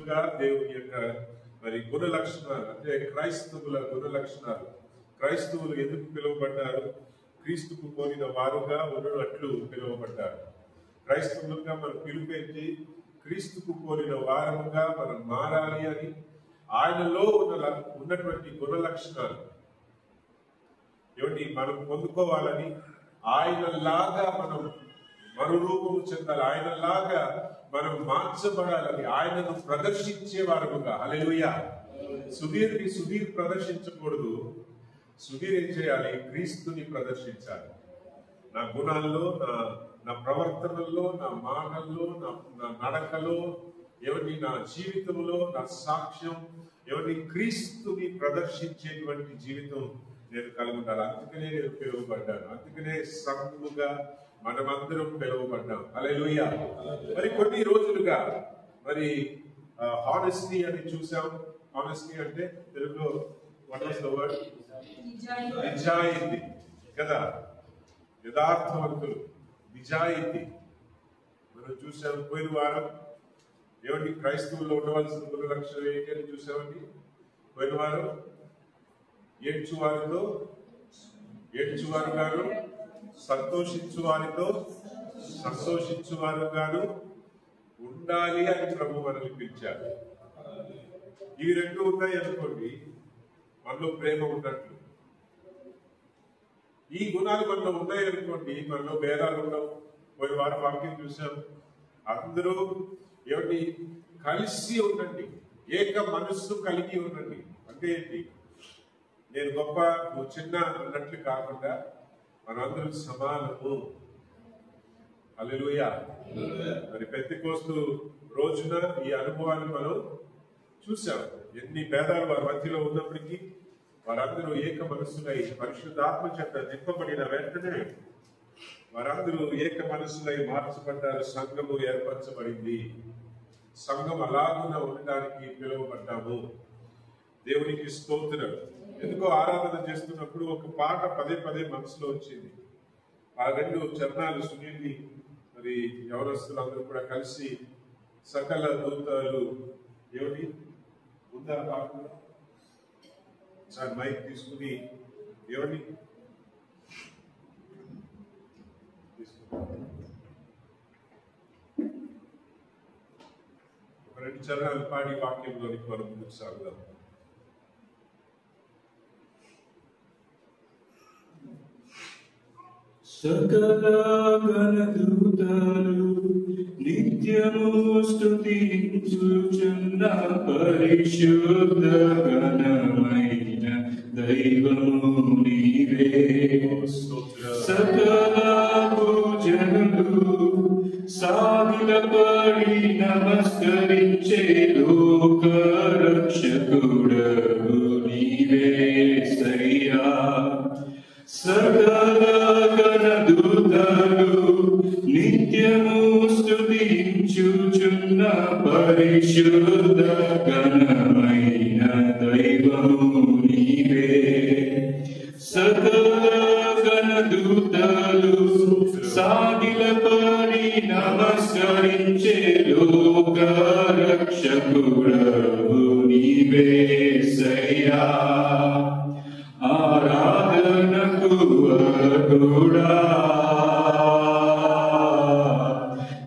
మనుషులుగా దేవుని యొక్క మరి గుణ లక్షణాలు, అంటే క్రైస్తవుల గుణ లక్షణాలు, క్రైస్తవులు ఎందుకు పిలువబడ్డారు? క్రీస్తుకు పోలిన వారుగా ఉన్నట్లు పిలువబడ్డారు. క్రైస్తవులుగా మనం పిలుపెట్టి క్రీస్తుకు పోలిన వారముగా మనం మారాలి అని ఆయనలో ఉన్నటువంటి గుణ లక్షణాలు ఏమిటి మనం పొందుకోవాలని, ఆయనలాగా మనం మరురూపము చెందాలి, ఆయనలాగా మనం మార్చబడాలని, ఆయనను ప్రదర్శించే వారముగా. హల్లెలూయా. సుధీర్ ప్రదర్శించకూడదు. సుధీర్ ఏం చేయాలి? క్రీస్తుని ప్రదర్శించాలి. నా గుణాల్లో, నా ప్రవర్తనల్లో, నా మాటల్లో, నా నడకలో, ఎవరి నా జీవితంలో, నా సాక్ష్యం ఎవరి క్రీస్తుని ప్రదర్శించేటువంటి జీవితం నేను కలిగి ఉండాలి. అందుకనే నేను పిలువబడ్డాను. అందుకనే సంఘముగా మనమందరం పిలువబడ్డాం. హల్లెలూయా. మరి కొన్ని రోజులుగా మరి హానెస్టీ అని చూసాం. హానెస్టీ అంటే తెలుగులో వాట్ వాస్ ద వర్డ్? నిజాయితీ కదా, యథార్థవంతులు, నిజాయితీ మనం చూసాం. పోయిన వారం ఏమండి క్రైస్తవుల్లో ఉండవలసిన గుణ లక్షణం ఏంటి అని చూసామండి. పోయిన వారం ఏడ్చువారుగాను, సంతోషించువారుగాను ఉండాలి అని ప్రభు మనల్ని పిలిచారు. ఇవి రెండు ఉన్నాయి అనుకోండి, మనలో ప్రేమ ఉన్నట్లు. ఈ గుణాలు మనలో ఉన్నాయి అనుకోండి, మనలో భేదాలు ఉండవు. పోయిన వారం వాక్యం చూసాం. అందరూ ఏమిటి? కలిసి ఉండండి, ఏక మనస్సు కలిగి ఉండండి. అంటే ఏంటి? నేను గొప్ప, నువ్వు చిన్న అన్నట్లు కాకుండా మనందరం సమానము. హల్లెలూయా. మరి పెంతెకోస్తు రోజున ఈ అనుభవాన్ని మనం చూసాం. ఎన్ని భేదాలు వారి మధ్యలో ఉన్నప్పటికీ వారందరూ ఏక మనస్సులై పరిశుద్ధాత్మ చేత నింపబడిన వెంటనే వారందరూ ఏక మనస్సులై మార్చబడ్డారు. సంఘము ఏర్పరచబడింది. సంఘం అలాగున ఉండడానికి పిలువబడ్డాము. దేవునికి స్తోత్రం. ఎందుకో ఆరాధన చేస్తున్నప్పుడు ఒక పాట పదే పదే మనసులో వచ్చింది. ఆ రెండు చరణాలు సునీల్ని మరి యవనస్తులందరూ కూడా కలిసి సకల దూతాలు ఏమిటి ఉందా పాట? సార్ మైక్ తీసుకుని ఏమిటి ఒక రెండు చరణాలు పాడి వాక్యంలోనికి మనం ముందుకు సాగుదాం. సకల గణదూతలు నిత్యము స్తుతించుచున్న పరిశుద్ధ గణమైన దైవము నీవే. సకల పూజలు సాగిలపడి నమస్కరించే లోక రక్షకుడవు నీవే సయ్యా. సకల గణదూతలు నిత్యము స్తుతించుచున్న పరిశుద్ధ గణమైన దైవము నీవే. సకల గణదూతలు సాగిలపడి నమస్కరించే లోక రక్షకుడవు నీవే సయ్యా. ఆరాధనకు అర్హుడా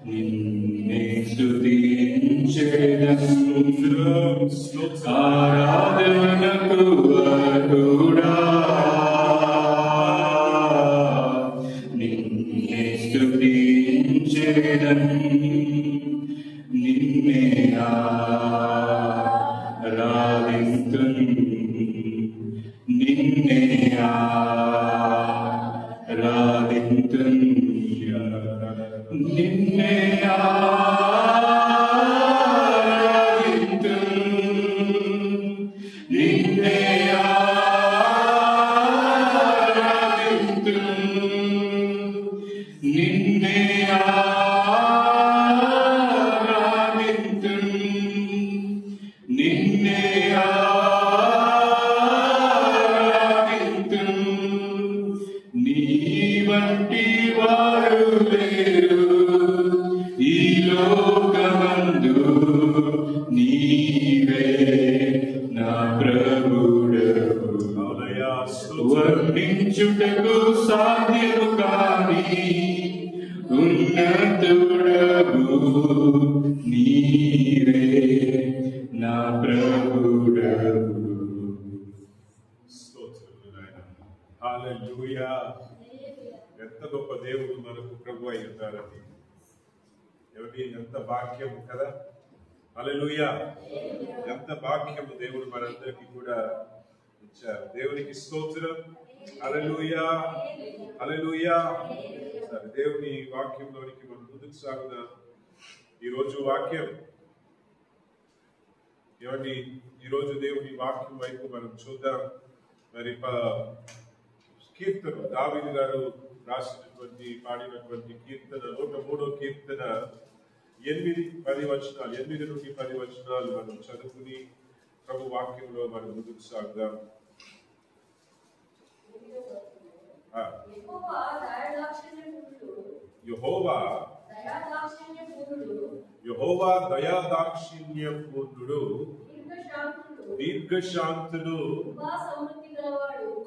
నిన్నే స్తుతించెదను. ఆరాధనకు అర్హుడా నిన్నే స్తుతించెదను. నిన్నే ఆరాధింతును. నిన్నే ఆరాధింతును. నిన్నే ఆరాధింతును. నిన్నే ఆరాధింతును. నిన్నే ఆరాధింతును. నిన్నే నీ వంటి వారు లేరు ఈ లోకమందు. నీ ఉన్నారండి. ఏమిటి ఎంత భాగ్యము కదా. హల్లెలూయా. ఎంత భాగ్యము దేవుడు మనందరికీ కూడా ఇచ్చారు. దేవునికి స్తోత్రం. హల్లెలూయా, హల్లెలూయా. సరే, దేవుని వాక్యంలోనికి మనం ముందుకు సాగుదాం. ఈరోజు వాక్యం ఏమండి, ఈరోజు దేవుని వాక్యం వైపు మనం చూద్దాం. మరి కీర్తన దావీదు గారు రాసినటువంటి పాడినటువంటి కీర్తన 103వ కీర్తన 8-10 వచనాలు, 8 నుండి 10 వచనాలు మనం చదువుకుని ప్రభు వాక్యంలో మనం ముందుకు సాగుదాం. యెహోవా దయాదాక్షిణ్య పూర్ణుడు, దీర్ఘశాంతుడు,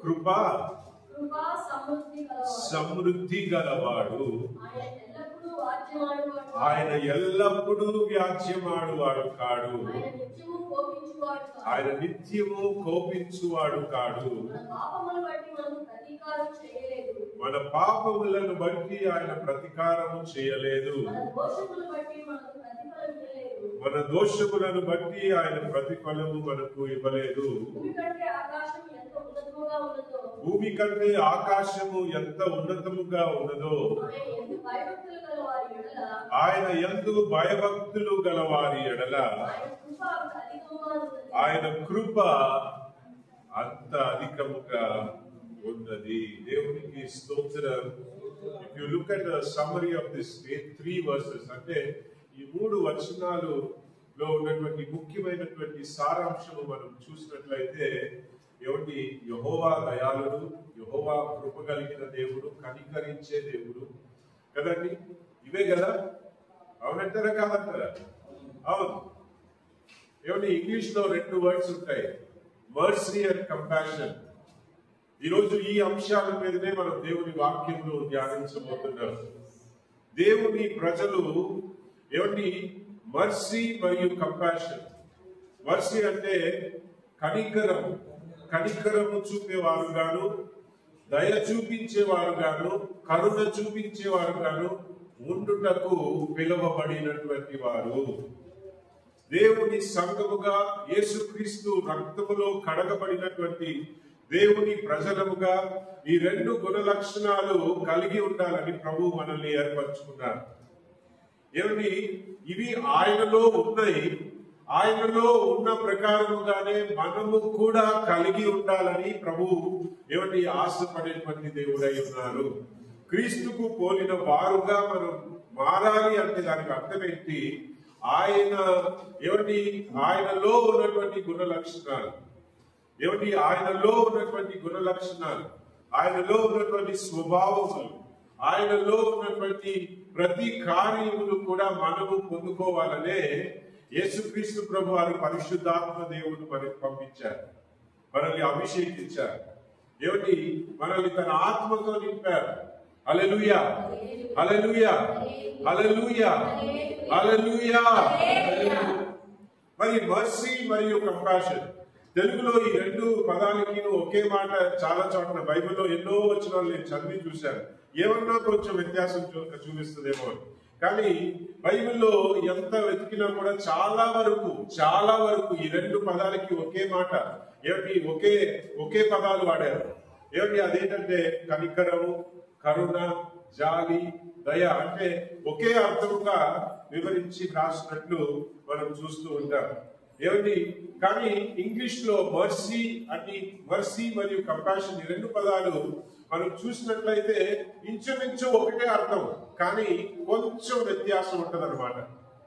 కృపా సమృద్ధి గలవాడు, ఆయన ఎల్లప్పుడూ వ్యాజ్యమాడువాడు కాడు, ఆయన నిత్యము కోపించువాడు కాడు. మన పాపములను బట్టి ఆయన ప్రతీకారము చేయలేదు, మన దోషములను బట్టి ఆయన ప్రతిఫలము మనకు ఇవ్వలేదు. భూమి కంటే ఆకాశము ఎంత ఉన్నతముగా ఉన్నదో ఆయన యందు భయభక్తులు గలవారి ఎడల ఆయన కృప అంత అధికముగా ఉన్నది. దేవునికి స్తోత్రం. If you look at the summary of this 3 verses, అంటే ఈ 3 వచనాలలో ఉన్నటువంటి ముఖ్యమైనటువంటి సారాంశము మనం చూసినట్లయితే ఏమిటి? యెహోవా దయాళుడు, యెహోవా కృప కలిగిన దేవుడు, కనికరించే దేవుడు కదండి. ఇవే కదా, అవునంటారా కాదంటారా? అవును. ఏమిటి? ఇంగ్లీష్ లో 2 వర్డ్స్ ఉంటాయి, మర్సీ అండ్ కంపాషన్. ఈరోజు ఈ అంశాల మీదనే మనం దేవుని వాక్యంలో ధ్యానించబోతున్నాం. దేవుని ప్రజలు ఏమిటి? మర్సీ మరియు కంపాషన్. మర్సీ అంటే కనికరము, కనికరము చూపేవారు గాను, దయ చూపించేవారు గాను, కరుణ చూపించేవారు గాను ఉండుటకు పిలువబడినటువంటి వారు. దేవుని సంఘముగా, యేసుక్రీస్తు రక్తములో కడగబడినటువంటి దేవుని ప్రజలముగా ఈ 2 గుణ లక్షణాలు కలిగి ఉండాలని ప్రభు మనల్ని ఏర్పరచుకున్నారు. ఏమిటి? ఇవి ఆయనలో ఉన్నాయి. ఆయనలో ఉన్న ప్రకారముగానే మనము కూడా కలిగి ఉండాలని ప్రభు ఏమిటి? ఆశపడేటువంటి దేవుడై ఉన్నారు. క్రీస్తుకు పోలిన వారుగా మనం మారాలి అంటే దానికి అర్థం ఏంటి? ఆయన ఏమిటి? ఆయనలో ఉన్నటువంటి గుణ లక్షణాలు ఏమిటి? ఆయనలో ఉన్నటువంటి గుణ లక్షణాలు, ఆయనలో ఉన్నటువంటి స్వభావములు, ఆయనలో ఉన్నటువంటి ప్రతి కార్యములు కూడా మనము పొందుకోవాలనే యేసుక్రీస్తు ప్రభు వారి పరిశుద్ధాత్మ దేవుడు మనకు పంపించారు, మనల్ని అభిషేకించారు. ఏమిటి? మనల్ని తన ఆత్మతో నింపారు. హల్లెలూయా, హల్లెలూయా, హల్లెలూయా, హల్లెలూయా. మరి మర్సీ మరియు కంపాషన్, తెలుగులో ఈ 2 పదాలకి ఒకే మాట చాలా చోట్ల బైబిల్లో ఎన్నో వచనాలు నేను చదివి చూశాను. ఏమన్నా కొంచెం వ్యత్యాసం చూపిస్తుందేమో, కానీ బైబిల్లో ఎంత వెతికినా కూడా చాలా వరకు ఈ 2 పదాలకి ఒకే మాట ఏమిటి? ఒకే పదాలు వాడారు. ఏమిటి? అదేంటంటే కనికరము, కరుణ, జాలి, దయ అంటే ఒకే అర్థముగా వివరించి రాసినట్లు మనం చూస్తూ ఉంటాం. ఏమిటి? కానీ ఇంగ్లీష్ లో మర్సీ మరియు కంపాషన్ ఈ 2 పదాలు మనం చూసినట్లయితే ఇంచుమించు ఒకటే అర్థం, కానీ కొంచెం వ్యత్యాసం ఉంటది అనమాట.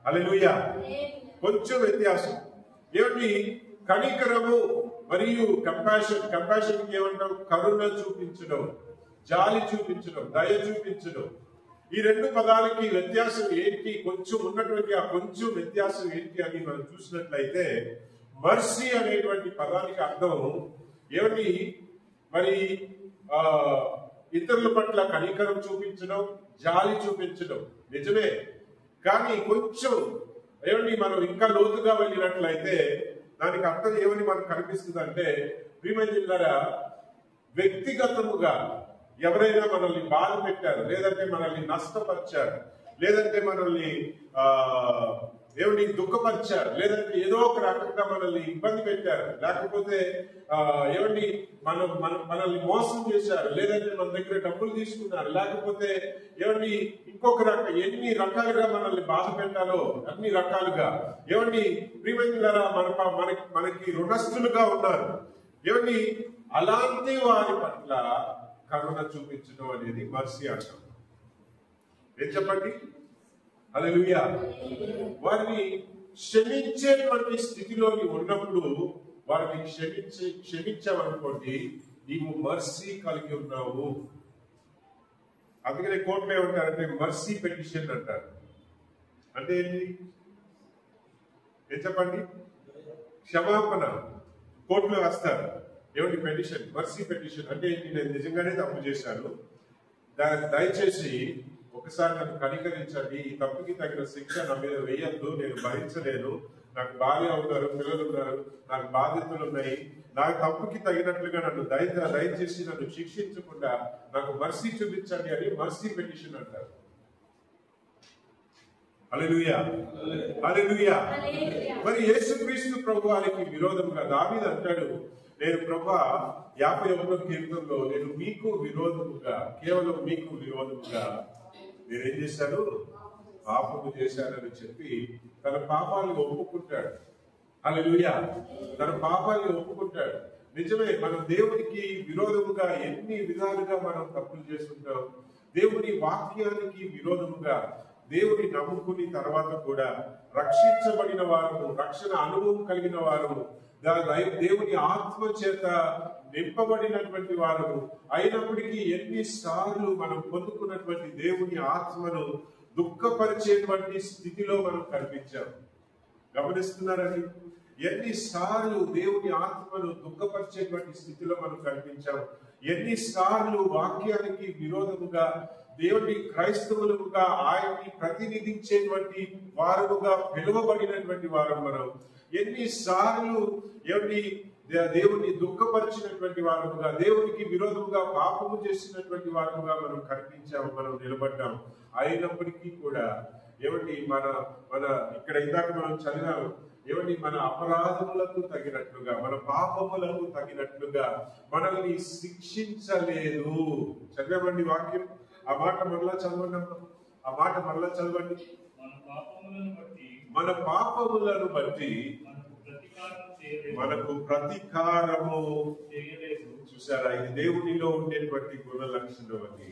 హల్లెలూయా, కొంచెం వ్యత్యాసం. ఏమిటి? కనికరము మరియు కంపాషన్ ఏమంటాం? కరుణ చూపించడం, జాలి చూపించడం, దయ చూపించడం. ఈ 2 పదాలకి వ్యత్యాసం ఏంటి? కొంచెం ఉన్నటువంటి ఆ కొంచెం వ్యత్యాసం ఏంటి అని మనం చూసినట్లయితే మర్సీ అనేటువంటి పదానికి అర్థం ఏమిటి? మరి ఇతరుల పట్ల కనికరం చూపించడం, జాలి చూపించడం నిజమే, కానీ కొంచెం ఏమిటి? మనం ఇంకా లోతుగా వెళ్ళినట్లయితే దానికి అర్థం ఏమని మనకు కనిపిస్తుంది అంటే, ప్రియమైన వ్యక్తిగతముగా ఎవరైనా మనల్ని బాధ పెట్టారు, లేదంటే మనల్ని నష్టపరిచారు, లేదంటే మనల్ని ఏమిటి దుఃఖపరిచారు, లేదంటే ఏదో ఒక రకంగా మనల్ని ఇబ్బంది పెట్టారు, లేకపోతే ఏమండి మనల్ని మోసం చేశారు, లేదంటే మన దగ్గర డబ్బులు తీసుకున్నారు, లేకపోతే ఏమండి ఇంకొక ఎన్ని రకాలుగా మనల్ని బాధ పెట్టాలో అన్ని రకాలుగా ఏమండి ప్రియమైన మనకి రుణస్థులుగా ఉన్నారు. ఏమండి అలాంటి వారి పట్ల కరుణ చూపించడం అనేది మర్సీ అంటాం. ఏం చెప్పండి? హల్లెలూయా. వారిని క్షమించేటువంటి స్థితిలోకి ఉన్నప్పుడు వారిని క్షమించామనుకోండి, నీవు మర్సీ కలిగి ఉన్నావు. అందుకనే కోర్టులో ఏమంటారంటే మర్సీ పెటిషన్ అంటారు. అంటే ఏంటి? ఏం చెప్పండి? క్షమాపణ కోర్టులో వస్తారు. ఏమిటి పెటిషన్? మర్సీ పెటిషన్ అంటే నేను నిజంగానే తప్పు చేశాను, దయచేసి ఒకసారి నన్ను కనికరించండి, ఈ తప్పుకి తగిన శిక్ష నా మీద వేయద్దు, నేను భరించలేను, నాకు భార్య ఉన్నారు, పిల్లలు ఉన్నారు, నాకు బాధ్యతలు ఉన్నాయి, నాకు తప్పుకి తగినట్లుగా నన్ను దయచేసి నన్ను శిక్షించకుండా నాకు మర్సీ చూపించండి అని మర్సీ పెటిషన్ అంటారు. హల్లెలూయా, హల్లెలూయా. మరి యేసుక్రీస్తు ప్రభువానికి విరోధముగా దావీదు అంటాడు, నేను ప్రభువా 51వ కీర్తనలో నేను మీకు విరోధముగా, కేవలం మీకు విరోధముగా నేనేం చేశాను? పాపము చేశానని చెప్పి తన పాపాలను ఒప్పుకుంటాడు. హల్లెలూయా. తన పాపాలను ఒప్పుకుంటాడు. నిజమే, మనం దేవునికి విరోధముగా ఎన్ని విధాలుగా మనం తప్పులు చేస్తుంటాం. దేవుని వాక్యానికి విరోధముగా దేవుని నమ్ముకుని తర్వాత కూడా రక్షించబడిన వారు, రక్షణ అనుభవం కలిగిన వారు, దేవుని ఆత్మ చేత నింపబడినటువంటి వారు అయినప్పటికీ ఎన్నిసార్లు మనం పొందుకున్నటువంటి దేవుని ఆత్మను దుఃఖపరిచేటువంటి స్థితిలో మనం కనిపించాం. గమనిస్తున్నారని? ఎన్నిసార్లు దేవుని ఆత్మను దుఃఖపరిచేటువంటి స్థితిలో మనం కనిపించాం. ఎన్నిసార్లు వాక్యానికి విరోధముగా దేవుని క్రైస్తవులుగా ఆయన్ని ప్రతినిధించేటువంటి వారుగా పిలువబడినటువంటి వారు మనం ఎన్నిసార్లు దేవుని దుఃఖపరిచినటువంటి వారముగా, దేవునికి విరోధముగా పాపము చేసినటువంటి వారముగా మనం కనిపించాము, మనం నిలబడ్డాం. అయినప్పటికీ కూడా మన ఇక్కడ ఇందాక మనం చదివాము, మన అపరాధములకు తగినట్లుగా, మన పాపములకు తగినట్లుగా మనల్ని శిక్షించలేదు. చదివామండి వాక్యం. ఆ మాట మరలా చదవండి. మన పాపములను బట్టి మనకు ప్రతీకారము చేయలేదు. చూసారా? ఇది దేవునిలో ఉండేటువంటి గుణ లక్షణం అని.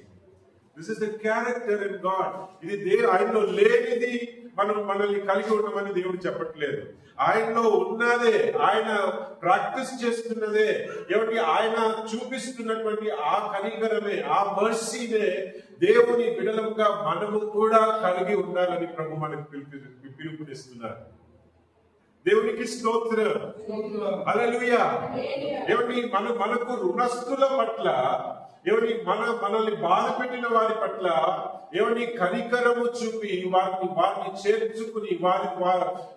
This is the character in God. ఇది ఆయనలో లేనిది మనల్ని కలిగి ఉండమని దేవుడు చెప్పట్లేదు. ఆయనలో ఉన్నదే, ఆయన ప్రాక్టీస్ చేస్తున్నదే, ఆయన చూపిస్తున్నటువంటి ఆ కనికరమే, ఆ మర్సీనే దేవుని బిడలముగా మనము కూడా కలిగి ఉండాలని ప్రభు మనకు పిలుపునిస్తున్నారు. దేవునికి స్తోత్రం. హల్లెలూయా. మనకు రుణస్థుల పట్ల మనల్ని బాధ పెట్టిన వారి పట్ల కనికరము చూపి వారిని చేర్చుకుని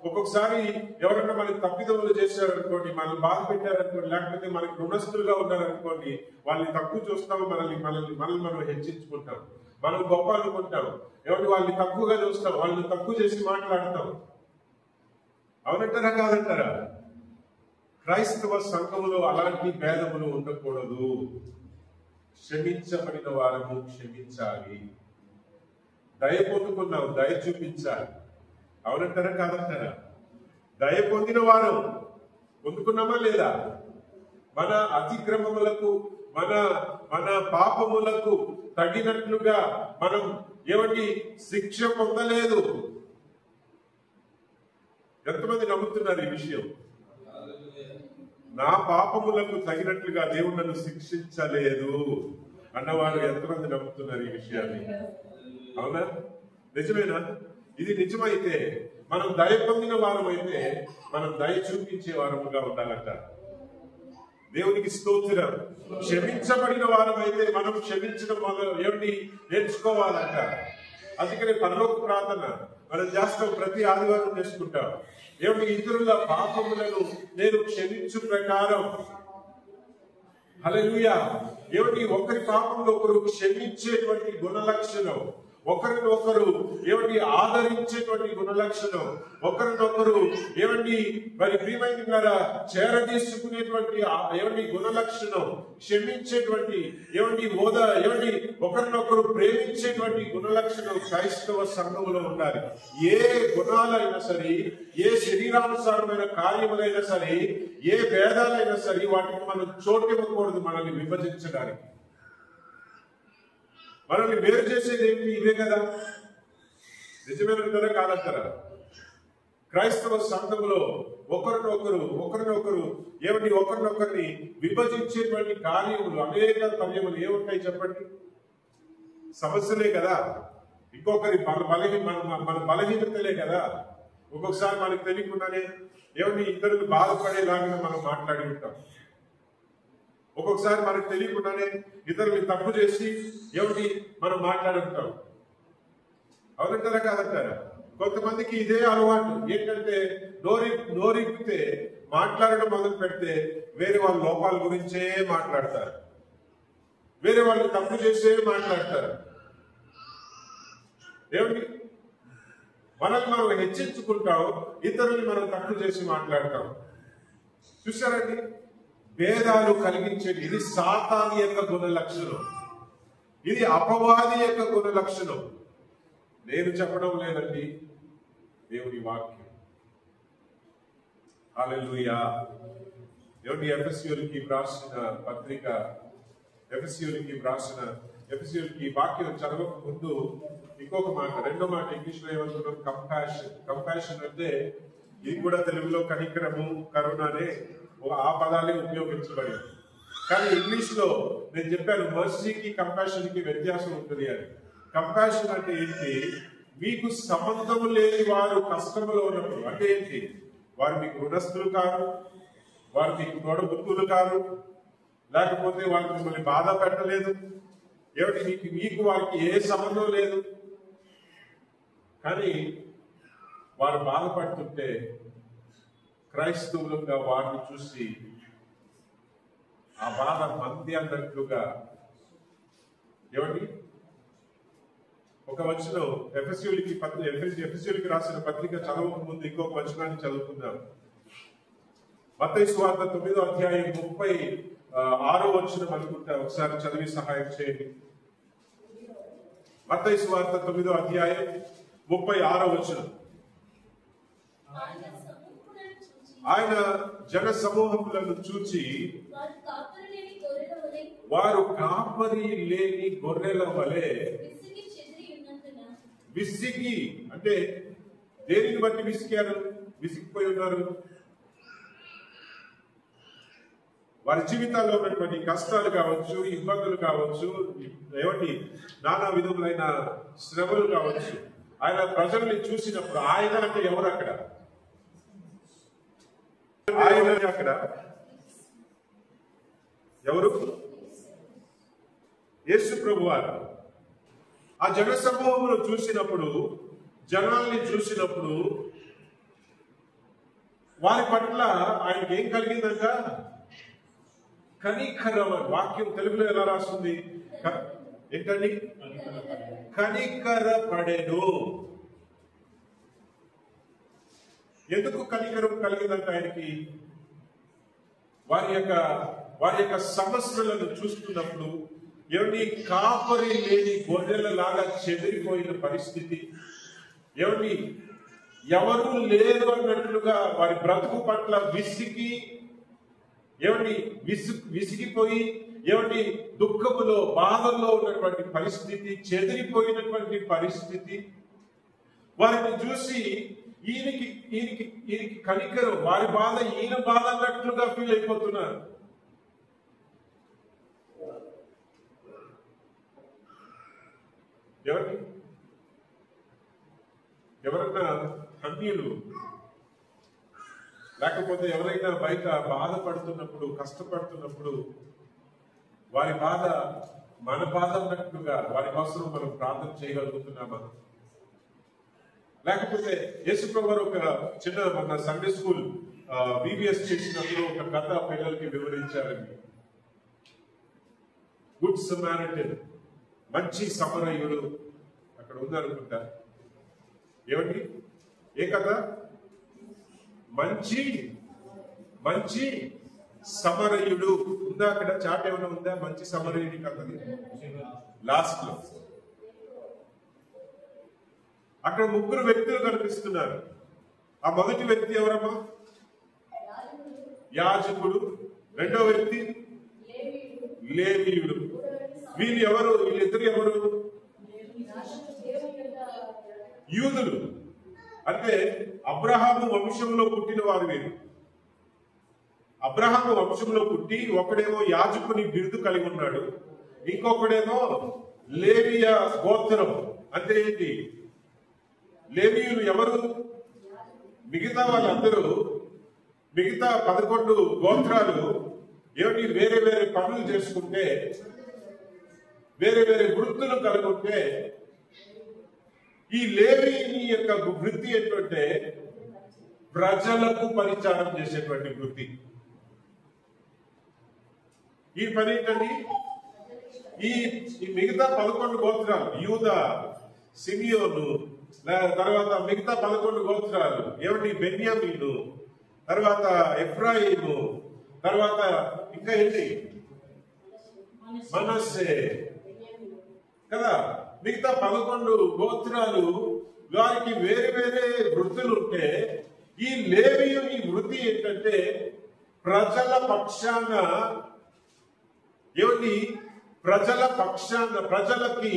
ఒక్కొక్కసారి ఎవరన్నా మనకి తప్పిదములు చేశారనుకోండి, మనల్ని బాధ పెట్టారనుకోండి, లేకపోతే మనకి రుణస్థులుగా ఉన్నారనుకోండి, వాళ్ళని తక్కువ చూస్తాము, మనల్ని మనం హెచ్చించుకుంటాం, మనం గొప్ప అనుకుంటాం. వాళ్ళని తక్కువగా చూస్తాం, వాళ్ళని తక్కువ చేసి మాట్లాడతాం. అవునంటారా కాదంటారా? క్రైస్తవ సంఘములో అలాంటి భేదములు ఉండకూడదు. క్షమించబడిన వారము క్షమించాలి. దయ పొందుకున్నాం, దయ చూపించాలి. అవునంటారా కాదంటారా? దయ పొందిన వారు పొందుకున్నామా లేదా? మన అతిక్రమములకు, మన పాపములకు తగినట్లుగా మనం శిక్ష పొందలేదు. ఎంతమంది నమ్ముతున్నారు ఈ విషయం? నా పాపములకు తగినట్లుగా దేవుడు నన్ను శిక్షించలేదు అన్నవారు ఎంతమంది నమ్ముతున్నారు ఈ విషయాన్ని? అవునా? నిజమేనా? ఇది నిజమైతే, మనం దయ పొందిన వారమైతే మనం దయ చూపించే వారముగా ఉండాలంట. దేవునికి స్తోత్రం. క్షమించబడిన వారమైతే మనం క్షమించడం నేర్చుకోవాలంట. అందుకనే పరలోక ప్రార్థన మనం చేస్తాం, ప్రతి ఆదివారం చేసుకుంటాం. ఇతరుల పాపములను నేను క్షమించు ప్రకారం, హల్లెలూయా. ఏమిటి? ఒకరి పాపంలో ఒకరు క్షమించేటువంటి గుణ లక్షణం, ఒకరినొకరు ఏమిటి ఆదరించేటువంటి గుణ లక్షణం, ఒకరినొకరు ఏమండి మరి ప్రియమైన ద్వారా చేరదీసుకునేటువంటి ఏమండి గుణ లక్షణం, క్షమించేటువంటి ఏమండి ఏమండి ఒకరినొకరు ప్రేమించేటువంటి గుణ లక్షణం క్రైస్తవ సంఘంలో ఉండాలి. ఏ గుణాలైనా సరే, ఏ శరీరానుసారమైన కార్యములైనా సరే, ఏ భేదాలైనా సరే వాటికి మనం చోటివ్వకూడదు. మనల్ని విభజించడానికి, మనల్ని వేరు చేసేది ఏంటి? ఇదే కదా. నిజమేనంటారా కాదంటారా? క్రైస్తవ సంఘంలో ఒకరినొకరు ఏమండి ఒకరినొకరిని విభజించేటువంటి కార్యములు, అనేక కార్యములు ఏముంటాయి చెప్పండి? సమస్యలే కదా. ఇంకొకరి మన బలహీనతలే కదా. ఒక్కొక్కసారి మనకు తెలియకుండానే ఏమండి ఇతరులు బాధపడేలాగా మనం మాట్లాడి ఉంటాం. ఒక్కొక్కసారి మనకు తెలియకుండానే ఇతరులు తప్పు చేసి ఏమిటి మనం మాట్లాడుకుంటాం. అవునంటారా కాదంటారా? కొంతమందికి ఇదే అలవాటు. ఏంటంటే నోరిప్పితే మాట్లాడడం మొదలు పెడితే వేరే వాళ్ళ లోపాల గురించే మాట్లాడతారు, వేరే వాళ్ళు తప్పు చేసే మాట్లాడతారు. ఏమిటి? మనల్ని మనం హెచ్చించుకుంటాం, ఇతరుల్ని మనం తప్పు చేసి మాట్లాడతాం. చూసారండి? భేదాలు కలిగించేది ఇది సాతాను యొక్క గుణ లక్షణం, ఇది అపవాది యొక్క గుణ లక్షణం. నేను చెప్పడం లేదండి, దేవుని వాక్యం. హల్లెలూయా. ఏమిటి? ఎఫెసీయులకి వ్రాసిన పత్రిక, ఎఫెసీయులకి వాక్యం చదవక ముందు ఇంకొక మాట, రెండో మాట ఇంగ్లీష్ లో ఏమంటున్నాం? కంపాషన్ అంటే ఇది కూడా తెలుగులో కనికరము, కరుణ అనే ఆ పదాలే ఉపయోగించబడింది. కానీ ఇంగ్లీష్ లో నేను చెప్పాను మర్సీకి కంపాషన్ కి వ్యత్యాసం ఉంటుంది అని. కంపాషన్ అంటే ఏంటి? మీకు సంబంధం లేని వారు కష్టంలో ఉన్నప్పుడు, అంటే ఏంటి? వారు మీకు రుణస్తులు కాదు, వారు మీకు తోడబుట్టులు కాదు, లేకపోతే వాళ్ళు మిమ్మల్ని బాధ పెట్టలేదు, ఏమిటి మీకు వారికి ఏ సంబంధం లేదు. కానీ వారు బాధపడుతుంటే క్రైస్తవులుగా వారిని చూసి ఆ బాధ మంది అన్నట్లుగా ఏమండి ఒక వచనం ఎఫెసీయులకి రాసిన పత్రిక చదవక ముందు ఇంకొక వచనాన్ని చదువుకుందాం. మత్తయి సువార్త 9వ అధ్యాయం 36వ వచనం అనుకుంటా. ఒకసారి చదివి సహాయం చేయండి. మత్తయి సువార్త 9వ అధ్యాయం 36వ వచనం. ఆయన జన సమూహములను చూచి వారు కాపరి లేని గొర్రెల వలె విసిగి, అంటే దేనిని బట్టి విసిగారు? విసిగిపోయి ఉన్నారు. వారి జీవితాల్లో ఉన్నటువంటి కష్టాలు కావచ్చు, ఇబ్బందులు కావచ్చు, ఏమిటి నానా విధములైన శ్రమలు కావచ్చు, ఆయన ప్రజల్ని చూసినప్పుడు, ఆయన అంటే ఎవరు అక్కడ? ఆయన అక్కడ ఎవరు? యేసు ప్రభువారు. ఆ జన సమూహమును చూసినప్పుడు, జనాల్ని చూసినప్పుడు వారి పట్ల ఆయనకి ఏం కలిగిందంట? కనికరం. వాక్యం తెలుగులో ఎలా రాస్తుంది? ఏంటండి? కనికరపడెను. ఎందుకు కనికరం కలిగిందంట ఆయనకి? వారి యొక్క సమస్యలను చూస్తున్నప్పుడు ఏమండి కాపరి లేని గొర్రెల లాగా చెదిరిపోయిన పరిస్థితి, ఏమండి ఎవరు లేరు అన్నట్లుగా వారి బ్రతుకు పట్ల విసిగిపోయి ఏమండి దుఃఖములో, బాధల్లో ఉన్నటువంటి పరిస్థితి, చెదిరిపోయినటువంటి పరిస్థితి. వారిని చూసి ఈయనకి కనికరం, వారి బాధ ఈయన బాధ అన్నట్లుగా ఫీల్ అయిపోతున్నారు. ఎవరన్నా అన్యులు లేకపోతే ఎవరైనా బయట బాధపడుతున్నప్పుడు, కష్టపడుతున్నప్పుడు వారి బాధ మన బాధ అన్నట్లుగా వారి కోసం మనం ప్రార్థన చేయగలుగుతున్నామా? లేకపోతే యేసుప్రభు గారు ఒక చిన్న మన సండే స్కూల్ VBS చేసినప్పుడు ఒక కథ పిల్లలకి వివరించారండి. గుడ్ సమారిటన్, మంచి సమరయుడు అక్కడ ఉందనుకుంటా. ఏమండి ఏ కథ? మంచి మంచి సమరయుడు ఉందా అక్కడ? చాట్ ఏమైనా ఉందా మంచి సమరయుడి కథది? లాస్ట్ లో అక్కడ ముగ్గురు వ్యక్తులు కనిపిస్తున్నారు. ఆ మొదటి వ్యక్తి ఎవరమ్మా? యాజకుడు. రెండో వ్యక్తి లేవీయుడు. వీళ్ళు ఎవరు? వీళ్ళిద్దరు ఎవరు? యూదులు. అంటే అబ్రహాము వంశంలో పుట్టిన వారు వీరు. అబ్రహాము వంశంలో పుట్టి ఒకడేమో యాజకుని బిరుదు కలిగి ఉన్నాడు, ఇంకొకడేమో లేవియ గోత్రం. అంటే ఏంటి? లేవీయులు ఎవరు? మిగతా వాళ్ళందరూ, మిగతా 11 గోత్రాలు ఏమిటి? వేరే వేరే పనులు చేసుకుంటే, వేరే వేరే వృత్తులు కలుగుంటే, ఈ లేవీయుని యొక్క వృత్తి ఏంటంటే ప్రజలకు పరిచారం చేసేటువంటి వృత్తి. ఈ పని ఏంటండి? ఈ మిగతా 11 గోత్రాలు, యూదా, సిమియోను, తర్వాత మిగతా 11 గోత్రాలు ఏమిటి? బెన్యామీను, తర్వాత ఎఫ్రాయిము, తర్వాత ఇంకా ఏంటి? మనస్సే కదా. మిగతా 11 గోత్రాలు వారికి వేరే వేరే వృత్తులు ఉంటే, ఈ లేవీయుని వృత్తి ఏంటంటే ప్రజల పక్షాన ఏమిటి? ప్రజల పక్షాన, ప్రజలకి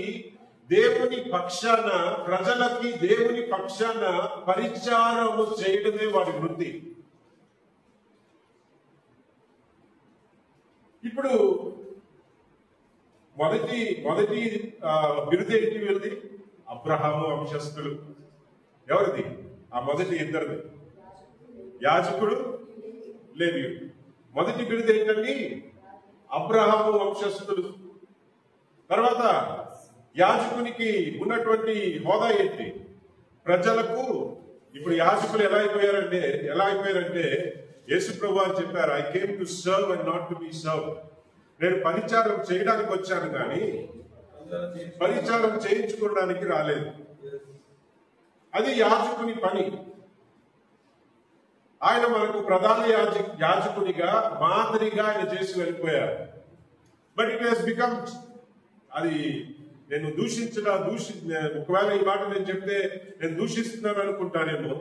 దేవుని పక్షాన, ప్రజలకి దేవుని పక్షాన పరిచారము చేయడమే వారి వృత్తి. ఇప్పుడు మొదటి బిరుదు ఏంటి వీరిది? అబ్రహాము వంశస్థులు. ఎవరిది? ఆ మొదటి ఇద్దరిది, యాజకుడు, లేవీయుడు. మొదటి బిరుదు ఏంటండి? అబ్రహాము వంశస్థులు. తర్వాత యాజకునికి ఉన్నటువంటి హోదా ఏంటి? ప్రజలకు. ఇప్పుడు యాజకులు ఎలా అయిపోయారంటే యేసు ప్రభువు చెప్పారు, I came to serve and not to be serve. నేను పరిచారం చేయడానికి వచ్చాను కానీ పరిచారం చేయించుకోవడానికి రాలేదు. అది యాజకుని పని. ఆయన మనకు ప్రధాన యాజకునిగా, మాదిరిగా ఆయన చేసి వెళ్ళిపోయారు. బట్ ఇట్ హెస్ బికమ్, అది నేను ఒకవేళ ఈ మాట నేను చెప్తే నేను దూషిస్తున్నాను అనుకుంటానేమో.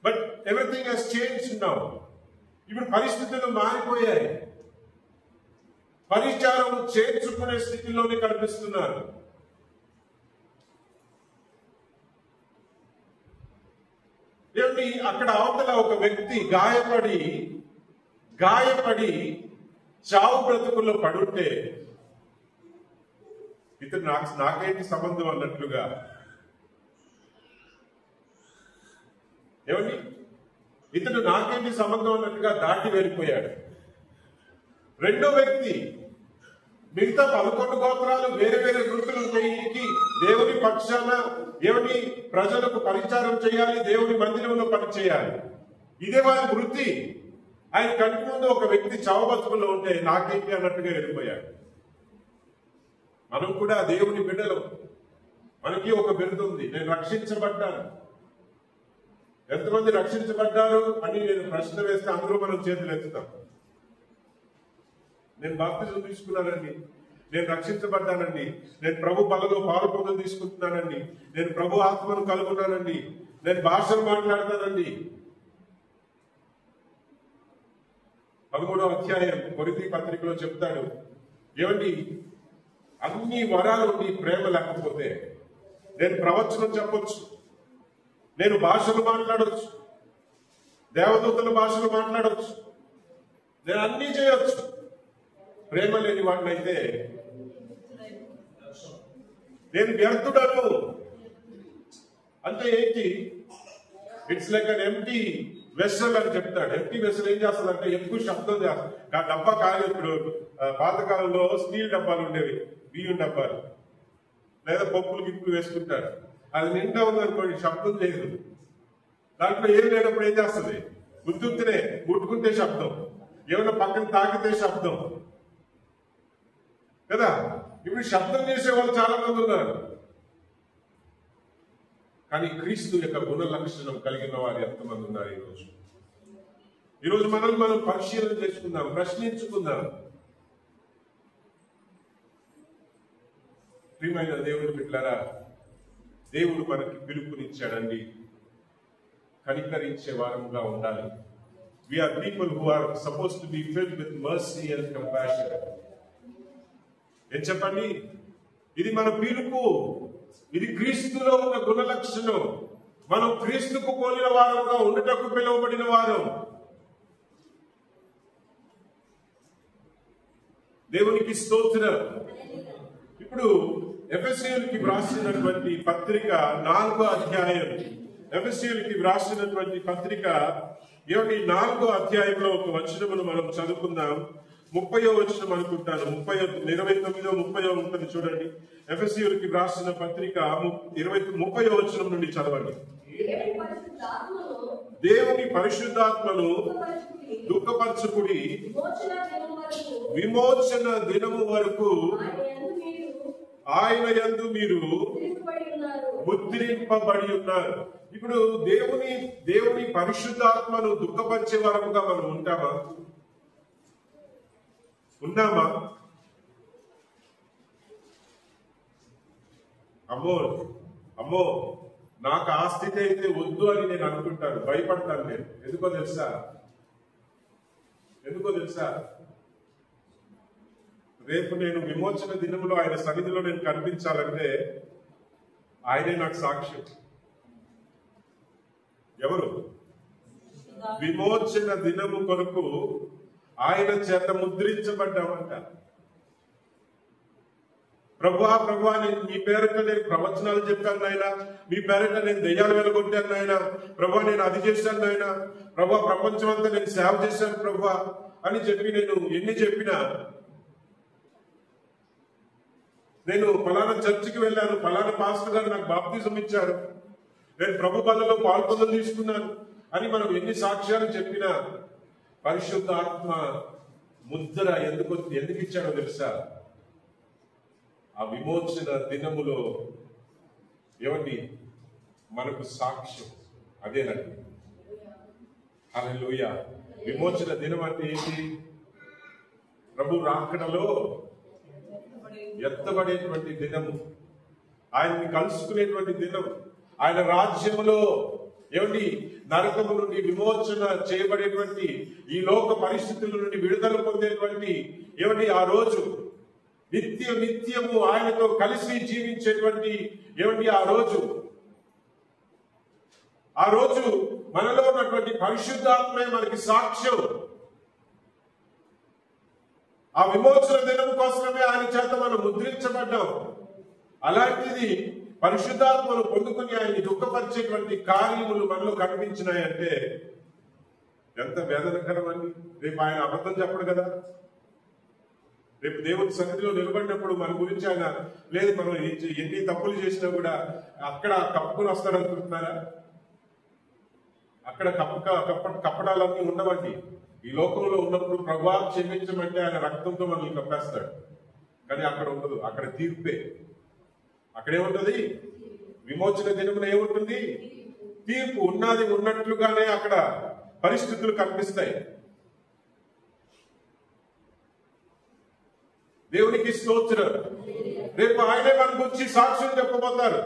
But everything has changed now. ఇప్పుడు పరిస్థితులు మారిపోయాయి. పరిచారం చేర్చుకునే స్థితిలోనే కనిపిస్తున్నారు. ఏమిటి? అక్కడ అవతల ఒక వ్యక్తి గాయపడి చావు బ్రతుకుల్లో పడుంటే, ఇతను నాకేంటి సంబంధం అన్నట్లుగా, ఏమండి? ఇతను నాకేంటి సంబంధం అన్నట్టుగా దాటి వెళ్ళిపోయాడు. రెండో వ్యక్తి, మిగతా 11 గోత్రాలు వేరే వేరే వృత్తులు చేయడానికి దేవుని పక్షాన ఏమిటి? ప్రజలకు పరిచారం చేయాలి, దేవుని మందిరంలో పని చేయాలి. ఇదే వారి వృత్తి. ఆయన కంటి ముందు ఒక వ్యక్తి చావు బతుకుల్లో ఉంటే నాకేంటి అన్నట్టుగా వెళ్ళిపోయాడు. మనం కూడా దేవుని బిడ్డలు. మనకి ఒక బిరుదు ఉంది, నేను రక్షించబడ్డాను. ఎంతమంది రక్షించబడ్డారు అని నేను ప్రశ్న వేస్తే అందరూ మనం చేతులు ఎత్తుతాం. నేను బాప్తిజం తీసుకున్నానండి, నేను రక్షించబడ్డానండి, నేను ప్రభు బలలో పాలు తీసుకుంటున్నానండి, నేను ప్రభు ఆత్మను కలుగున్నానండి, నేను భాషలు మాట్లాడతానండి. 13వ అధ్యాయం కొరింథీ పత్రికలో చెప్తాడు, ఏమండి? అన్ని వరాలు ఉండి ప్రేమ లేకపోతే నేను ప్రవచనం చెప్పొచ్చు, నేను భాషలు మాట్లాడవచ్చు, దేవదూతల భాషలు మాట్లాడవచ్చు, నేను అన్నీ చేయొచ్చు. ప్రేమ లేని వాడినైతే నేను వ్యర్థుడను. అంటే ఏంటి? It's like an empty vessel అని చెప్తాడు. ఎంప్టీ వెస్సల్ ఏం చేస్తుంది అంటే ఎక్కువ శబ్దం చేస్తుంది. ఆ డబ్బా కాదు. ఇప్పుడు పాతకాలంలో స్టీల్ డబ్బాలు ఉండేవి, బియ్యం డబ్బాలు, లేదా పప్పులు గిప్పులు వేసుకుంటారు. అది నిండా ఉందనుకోండి, శబ్దం చేయదు. దాంట్లో ఏం లేనప్పుడు ఏం చేస్తుంది? ముట్టుకుంటే శబ్దం, ఏమైనా పక్కన తాకితే శబ్దం. కదా. ఇప్పుడు శబ్దం చేసే వాళ్ళు చాలా మంది ఉన్నారు, కానీ క్రీస్తు యొక్క గుణ లక్షణం కలిగిన వారు ఎంతమంది ఉన్నారు ఈరోజు? ఈరోజు మనల్ని మనం పరిశీలన చేసుకుందాం, ప్రశ్నించుకుందాం. ప్రియమైన దేవుని బిడ్డలారా, దేవుడు మనకి పిలుపునిచ్చాడండి, కనికరించే వారముగా ఉండాలి. We are people who are supposed to be filled with mercy and compassion. ఏం చెప్పండి? ఇది మన పిలుపు, ఇది క్రీస్తులో ఉన్న గుణ లక్షణం. మనం క్రీస్తుకు పోలిన వారముగా ఉండుటకు పిలువబడిన వారం. దేవునికి స్తోత్రం. ఇప్పుడు ఎఫెసీయులకి వ్రాసినటువంటి పత్రిక 4వ అధ్యాయం, ఎఫెసీయులకి వ్రాసినటువంటి పత్రిక 4వ అధ్యాయంలో ఒక వచనమును మనం చదువుకుందాం. 30వ వచనం అనుకుంటాను, 29వ 30వ ఉంటుంది చూడండి. ఎఫెసీయులకి వ్రాసిన పత్రిక 30వ వచనం నుండి చదవండి. దేవుని పరిశుద్ధాత్మను దుఃఖపరచుకుడి, విమోచన దినము వరకు ఆయన యందు మీరు ముద్రింపబడి ఉన్నారు. ఇప్పుడు దేవుని పరిశుద్ధాత్మను దుఃఖపరిచే వరకుగా మనం ఉన్నామా? అమ్మో నాకు ఆ స్థితి అయితే వద్దు అని నేను అనుకుంటాను, భయపడతాను. నేను ఎందుకో తెలుసా? రేపు నేను విమోచన దినంలో ఆయన సన్నిధిలో నేను కనిపించాలంటే ఆయనే నాకు సాక్ష్యం. ఎవరు? విమోచన దినము కొరకు ఆయన చేత ముద్రించబడ్డామంట. ప్రభువా నేను మీ పేరిట నేను ప్రవచనాలు చెప్పాను నాయన, మీ పేరిట నేను దెయ్యాలు వెలగొట్టాను నాయన, ప్రభువా నేను అది చేశాను నాయన, ప్రభువా ప్రపంచం అంతా నేను సేవ చేశాను ప్రభువా అని చెప్పి నేను ఎన్ని చెప్పినా, నేను ఫలానా చర్చికి వెళ్ళాను, ఫలానా పాస్టర్ గారు నాకు బాప్తిజం ఇచ్చారు, నేను ప్రభు బలలో పాల్పొందలు తీసుకున్నాను అని మనం ఎన్ని సాక్ష్యాలు చెప్పినా పరిశుద్ధ ఆత్మ ముద్ర ఎందుకు ఇచ్చాడో తెలుసా? ఆ విమోచన దినములో ఏమండి మనకు సాక్ష్యం అదేనండి. హల్లెలూయా. విమోచన దినం అంటే ఏంటి? ప్రభు రాకడలో ఎత్తబడేటువంటి దినము, ఆయన్ని కలుసుకునేటువంటి దినం, ఆయన రాజ్యములో ఏమండి నరకము నుండి విమోచన చేయబడేటువంటి, ఈ లోక పరిస్థితుల నుండి విడుదల పొందేటువంటి ఏమండి ఆ రోజు, నిత్యము ఆయనతో కలిసి జీవించేటువంటి ఏమండి ఆ రోజు మనలో ఉన్నటువంటి పరిశుద్ధాత్మే మనకి సాక్ష్యం. ఆ విమోచన దినం కోసమే ఆయన చేత మనం ముద్రించబడ్డాం. అలాంటిది పరిశుద్ధాత్మను పొందుకుని ఆయన్ని దుఃఖపరిచేటువంటి కార్యములు మనలో కనిపించినాయంటే ఎంత వేదనకరం అండి. రేపు ఆయన అబద్ధం చెప్పడు కదా. రేపు దేవుని సన్నిధిలో నిలబడినప్పుడు మన గురించి ఆయన లేదు, మనం ఎన్ని తప్పులు చేసినా కూడా అక్కడ కప్పుకొని వస్తాడనుకుంటున్నారా? అక్కడ కప్పడాలన్నీ ఉండవండి. ఈ లోకంలో ఉన్నప్పుడు ప్రభువా క్షమించమంటే ఆయన రక్తంతో మనల్ని కప్పేస్తాడు. కానీ అక్కడ ఉండదు, అక్కడ తీర్పే. అక్కడేముంటది? విమోచన దినమున ఏముంటుంది? తీర్పు. ఉన్నది ఉన్నట్లుగానే అక్కడ పరిస్థితులు కనిపిస్తాయి. దేవునికి స్తోత్రం. రేపు ఆయనే మన గురించి సాక్ష్యం చెప్పబోతారు.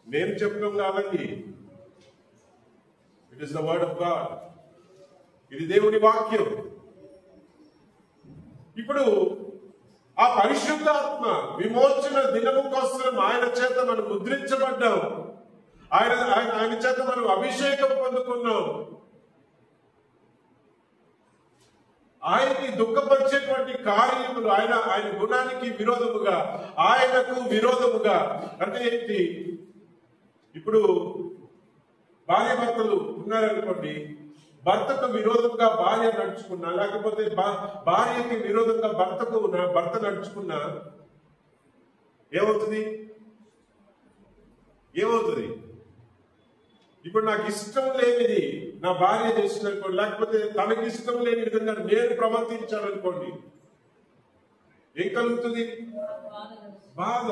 నేను చెప్పడం కాదండి, it is the word of God. ఇది దేవుని వాక్యం. ఇప్పుడు ఆ పరిశుద్ధాత్మ విమోచన దినము కోసం ఆయన చేత మనం ముద్రించబడ్డాం, ఆయన చేత మనం అభిషేకం పొందుకున్నాం. ఆయన్ని దుఃఖపరిచేటువంటి కార్యములు, ఆయన గుణానికి విరోధముగా, ఆయనకు విరోధముగా అంటే ఏంటి? ఇప్పుడు భార్య భర్తలు ఉన్నారనుకోండి, భర్తకు విరోధంగా భార్య నడుచుకున్నా, లేకపోతే భార్యకి విరోధంగా భర్త నడుచుకున్నా ఏమవుతుంది? ఇప్పుడు నాకు ఇష్టం లేనిది నా భార్య చేసిందనుకోండి, లేకపోతే తనకి ఇష్టం లేని విధంగా నేను ప్రవర్తించాను అనుకోండి, ఏం కలుగుతుంది? బాధ,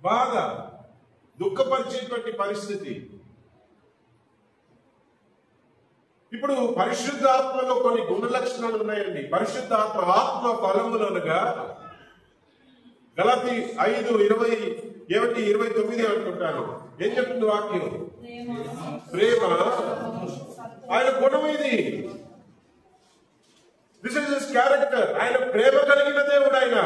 బాధ, దుఃఖపరిచేటువంటి పరిస్థితి. ఇప్పుడు పరిశుద్ధాత్మలో కొన్ని గుణ లక్షణాలు ఉన్నాయండి. పరిశుద్ధాత్మ ఆత్మ ఫలములు అనగా గలతీ 5:29 అనుకుంటాను. ఏం చెప్తుంది వాక్యం? ప్రేమ, ఆయన గుణం ఇది. This is his character. ఆయన ప్రేమ కలిగిన దేవుడు. ఆయన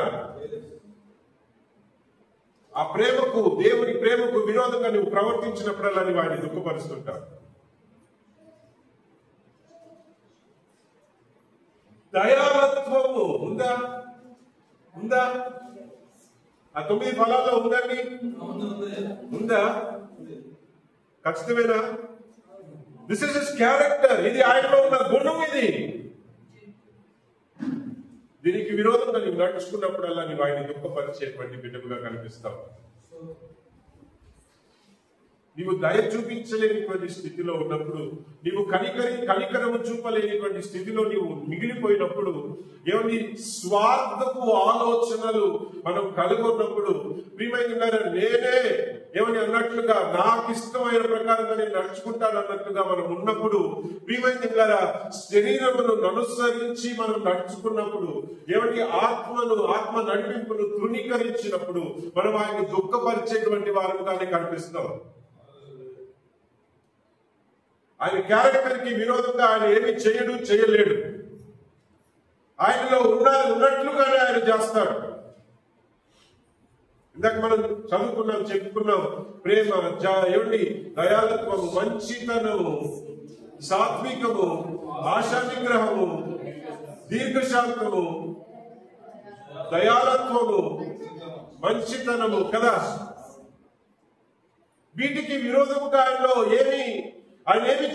ఆ ప్రేమకు, దేవుని ప్రేమకు విరోధంగా నువ్వు ప్రవర్తించినప్పుడల్లా నువ్వు ఆయన దుఃఖపరుస్తుంటావు. దయాలత్వము ఉందా? ఉందా? ఆ 9 ఫలాల్లో ఉందండి? ఉందా? ఖచ్చితమేనా? This is his character. ఇది ఆయనలో ఉన్న గుణం. ఇది దీనికి విరోధంగా నీవు నడుచుకున్నప్పుడల్లా నీవు ఆయన దుఃఖపరిచేటువంటి బిడ్డగా కనిపిస్తావు. నీవు దయ చూపించలేనిటువంటి స్థితిలో ఉన్నప్పుడు, నీవు కనికరము చూపలేనిటువంటి స్థితిలో నీవు మిగిలిపోయినప్పుడు, ఏమని స్వార్థపు ఆలోచనలు మనం కలుగున్నప్పుడు, ప్రియమైన నేనే ఏమని అన్నట్లుగా నాకు ఇష్టమైన ప్రకారంగా నేను నడుచుకుంటాను అన్నట్టుగా మనం ఉన్నప్పుడు, ప్రియమైన శరీరమును అనుసరించి మనం నడుచుకున్నప్పుడు, ఏమని ఆత్మ నడిపింపును తృణీకరించినప్పుడు మనం ఆయన్ని దుఃఖపరిచేటువంటి వారుగానే కనిపిస్తాం. ఆయన క్యారెక్టర్ కి విరోధంగా ఆయన ఏమి చేయలేడు. ఆయనలో ఉన్నట్లుగానే ఆయన చేస్తాడు. ఇందాక మనం చెప్పుకున్నాం ప్రేమ, ఏమండి, దయాలత్వము, మంచితనము, సాత్వికము, ఆశా నిగ్రహము, దీర్ఘశాంతము, దయాలత్వము, మంచితనము కదా. వీటికి విరోధముగా ఆయనలో ఆయన ఏమి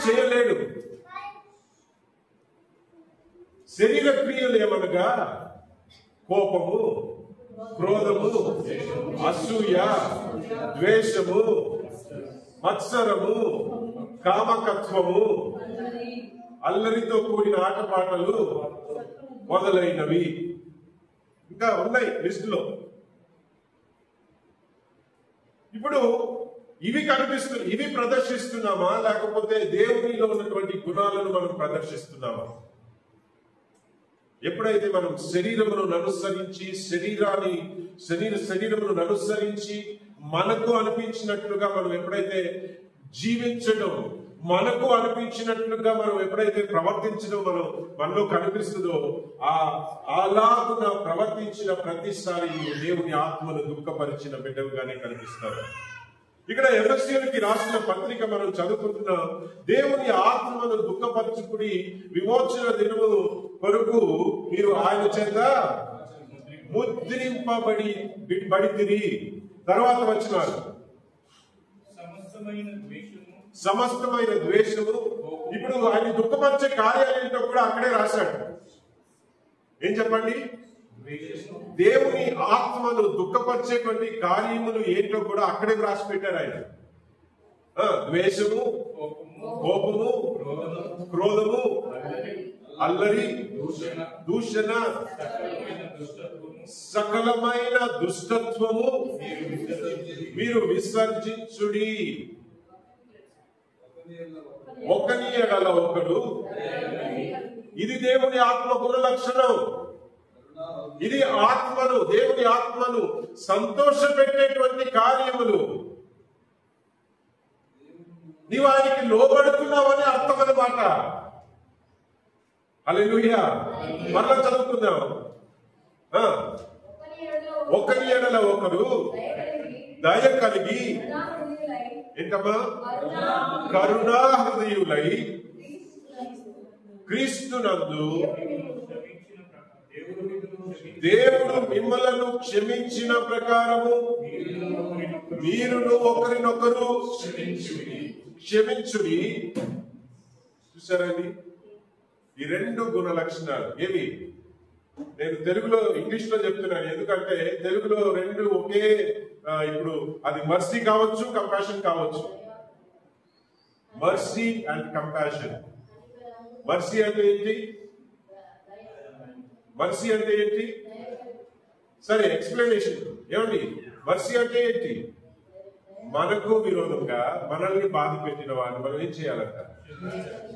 చేయలేడు. శరీర క్రియలు ఏమనగా కోపము, క్రోధము, అసూయ, ద్వేషము, మత్సరము, కామకత్వము, అల్లరితో కూడిన ఆటపాటలు మొదలైనవి ఇంకా ఉన్నాయి లిస్టులో. ఇప్పుడు ఇవి ప్రదర్శిస్తున్నామా, లేకపోతే దేవునిలో ఉన్నటువంటి గుణాలను మనం ప్రదర్శిస్తున్నామా? ఎప్పుడైతే మనం శరీరమును అనుసరించి శరీరమును అనుసరించి మనకు అనిపించినట్లుగా మనం ఎప్పుడైతే జీవించడం, మనకు అనిపించినట్లుగా మనం ఎప్పుడైతే ప్రవర్తించడం మనలో కనిపిస్తుందో, అలాగున ప్రవర్తించిన ప్రతిసారి దేవుని ఆత్మను దుఃఖపరిచిన బిడ్డలుగానే కనిపిస్తారు. ఇక్కడ ఎఫెసీయులకి రాసిన పత్రిక మనం చదువుకుంటున్నాం. దేవుని ఆత్మను దుఃఖపరచుకుని విమోచన దినము కొరకు మీరు ఆయన చేత ముద్రింపబడితిరి. తర్వాత వచ్చినారు సమస్తమైన ద్వేషము. ఇప్పుడు ఆయన దుఃఖపరిచే కార్యాలు ఏంటో కూడా అక్కడే రాశాడు. ఏం చెప్పండి? దేవుని ఆత్మను దుఃఖపరిచేటువంటి కార్యములు ఏంటో కూడా అక్కడే రాసి పెట్టారు ఆయన. ద్వేషము, కోపము, క్రోధము, అల్లరి, దూషణ, సకలమైన దుష్టత్వము మీరు విసర్జించుడి. ఒకని ఎడల ఒకడు. ఇది దేవుని ఆత్మ గుణ లక్షణం. ఇది దేవుని ఆత్మను సంతోష పెట్టేటువంటి కార్యములు. నీవు ఆయనకి లోబడుతున్నావని అర్థం అన్నమాట. హల్లెలూయా. మరలా చదువుకుందాం. ఒకరి ఎడల ఒకడు దయ కలిగి ఏంటమ్మా? కరుణా హృదయులై క్రీస్తునందు దేవుడు మిమ్మలను క్షమించిన ప్రకారము మీరును ఒకరినొకరు క్షమించుడి. చూసారండి, ఈ రెండు గుణ లక్షణాలు ఏవి? నేను తెలుగులో ఇంగ్లీష్ లో చెప్తున్నాను, ఎందుకంటే తెలుగులో రెండు ఒకే. ఇప్పుడు అది మర్సీ కావచ్చు, కంపాషన్ కావచ్చు. Mercy and compassion. మర్సీ అంటే ఏంటి? సరే, ఎక్స్ప్లెనేషన్ ఏమండి? మర్సీ అంటే ఏంటి? మనకు విరోధంగా మనల్ని బాధ పెట్టిన వారిని మనం ఏం చేయాలంట?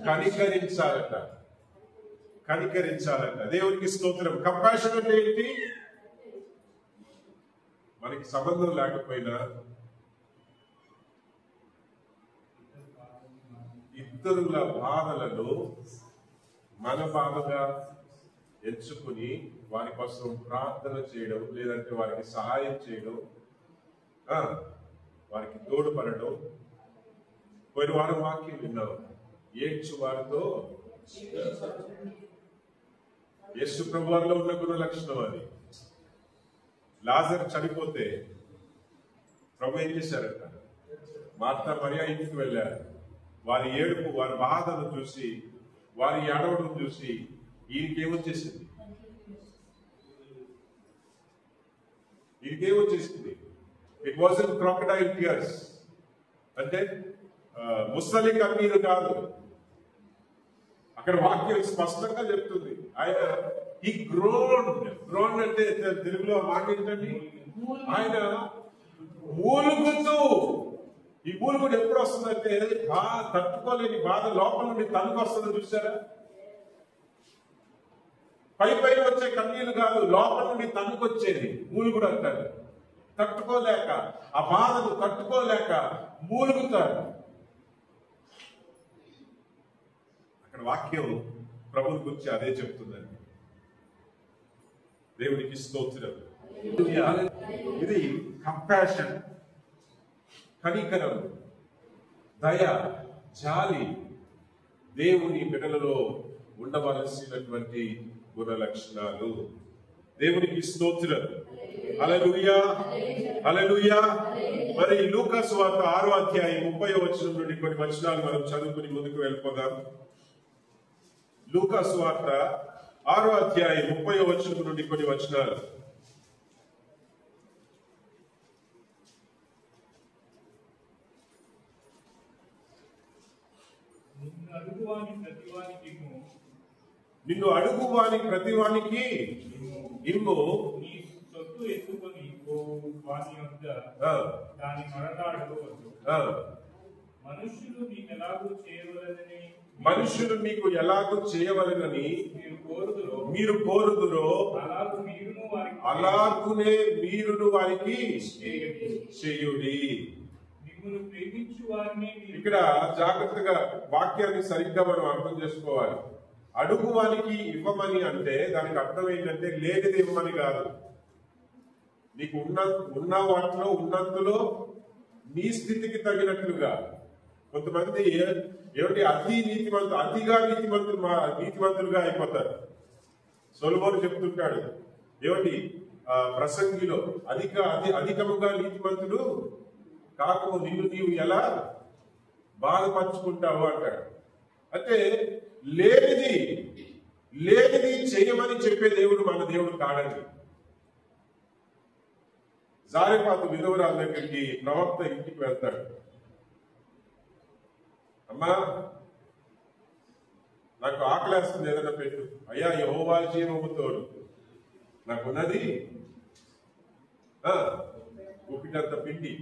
కనికరించాలంట. కనికరించాలంట. దేవునికి స్తోత్రం. కంపాషన్ అంటే ఏంటి? మనకి సంబంధం లేకపోయినా ఇతరుల బాధలను మన బాధగా ఎంచుకుని వారి కోసం ప్రార్థన చేయడం, లేదంటే వారికి సహాయం చేయడం, వారికి తోడుపడడం. పోయిన వారం వాక్యం విన్నాం, ఏడ్చు వారితో. యేసు ప్రభు వారిలో ఉన్న గుణ లక్షణం అది. లాజరు చనిపోతే ప్రభు ఏం చేశారట? మార్తా మరియా ఇంటికి వెళ్ళారు. వారి ఏడుపు, వారి బాధను చూసి, వారి ఏడవడం చూసి ఈయనకేమొచ్చేసింది? It wasn't crocodile tears. అంటే ముసలి కన్నీరు కాదు. అక్కడ వాక్యం స్పష్టంగా చెప్తుంది. ఆయన ఈ గ్రోన్ అంటే తెలుగులో మాట ఏంటండి? ఆయన మూలుగుతూ. ఈ మూలుగుడు ఎప్పుడు వస్తుందంటే తట్టుకోలేని బాధ లోపల నుండి తనకు వస్తుంది. చూసారా? పై వచ్చే కన్నీళ్లు కాదు, లోపల నుండి తనకు వచ్చేది మూలుగుడు అంటారు. తట్టుకోలేక, ఆ బాధను తట్టుకోలేక మూలుగుతాడు. అక్కడ వాక్యం ప్రభుని గురించి అదే చెప్తుందండి. దేవునికి స్తోత్రం. ఇది కంపాషన్, కనికరం, దయ, జాలి దేవుని బిడ్డలలో ఉండవలసినటువంటి గుణ లక్షణాలు. దేవునికి స్తోత్రం. హల్లెలూయా, హల్లెలూయా. మరి లూకా సువార్త 6వ అధ్యాయం 30వ వచనం నుండి కొన్ని వచనాలు మనం చదువుకుని ముందుకు వెళ్ళిపోదాం. లూకా సువార్త 6వ అధ్యాయం 30వ వచనం నుండి కొన్ని వచనాలు. నిన్ను అడుగువాని ప్రతివానికి ఇమ్ము. మనుషులు నీకు ఎలాగూ చేయవలనని మీరు కోరుదురో అలాగునే మీరును వారికి చేయుడి. ఇక్కడ జాగ్రత్తగా వాక్యాన్ని సరిగ్గా మనం అర్థం చేసుకోవాలి. అడుగువానికి ఇవ్వమని అంటే దానికి అర్థం ఏంటంటే లేనిది ఇవ్వమని కాదు. నీకు ఉన్న వాటిలో ఉన్నందులో నీ స్థితికి తగినట్లుగా. కొంతమంది ఏమిటి అతిగా నీతిమంతులుగా అయిపోతారు. సొలొమోను చెప్తుంటాడు ఏమిటి ప్రసంగిలో, అధికముగా నీతిమంతుడు కాకు నిన్ను నీవు ఎలా బాధపరుచుకుంటావు అంటాడు. అంటే లేనిది చేయమని చెప్పే దేవుడు మన దేవుడు కాడండి. జారెపాతు విధవరాల దగ్గరికి ప్రవక్త ఇంటికి వెళ్తాడు. అమ్మా, నాకు ఆకలేస్తుంది, ఏదైనా పెట్టు. అయ్యా, యెహోవా జీవము తోడు, నాకున్నది గుప్పిటంత పిండి.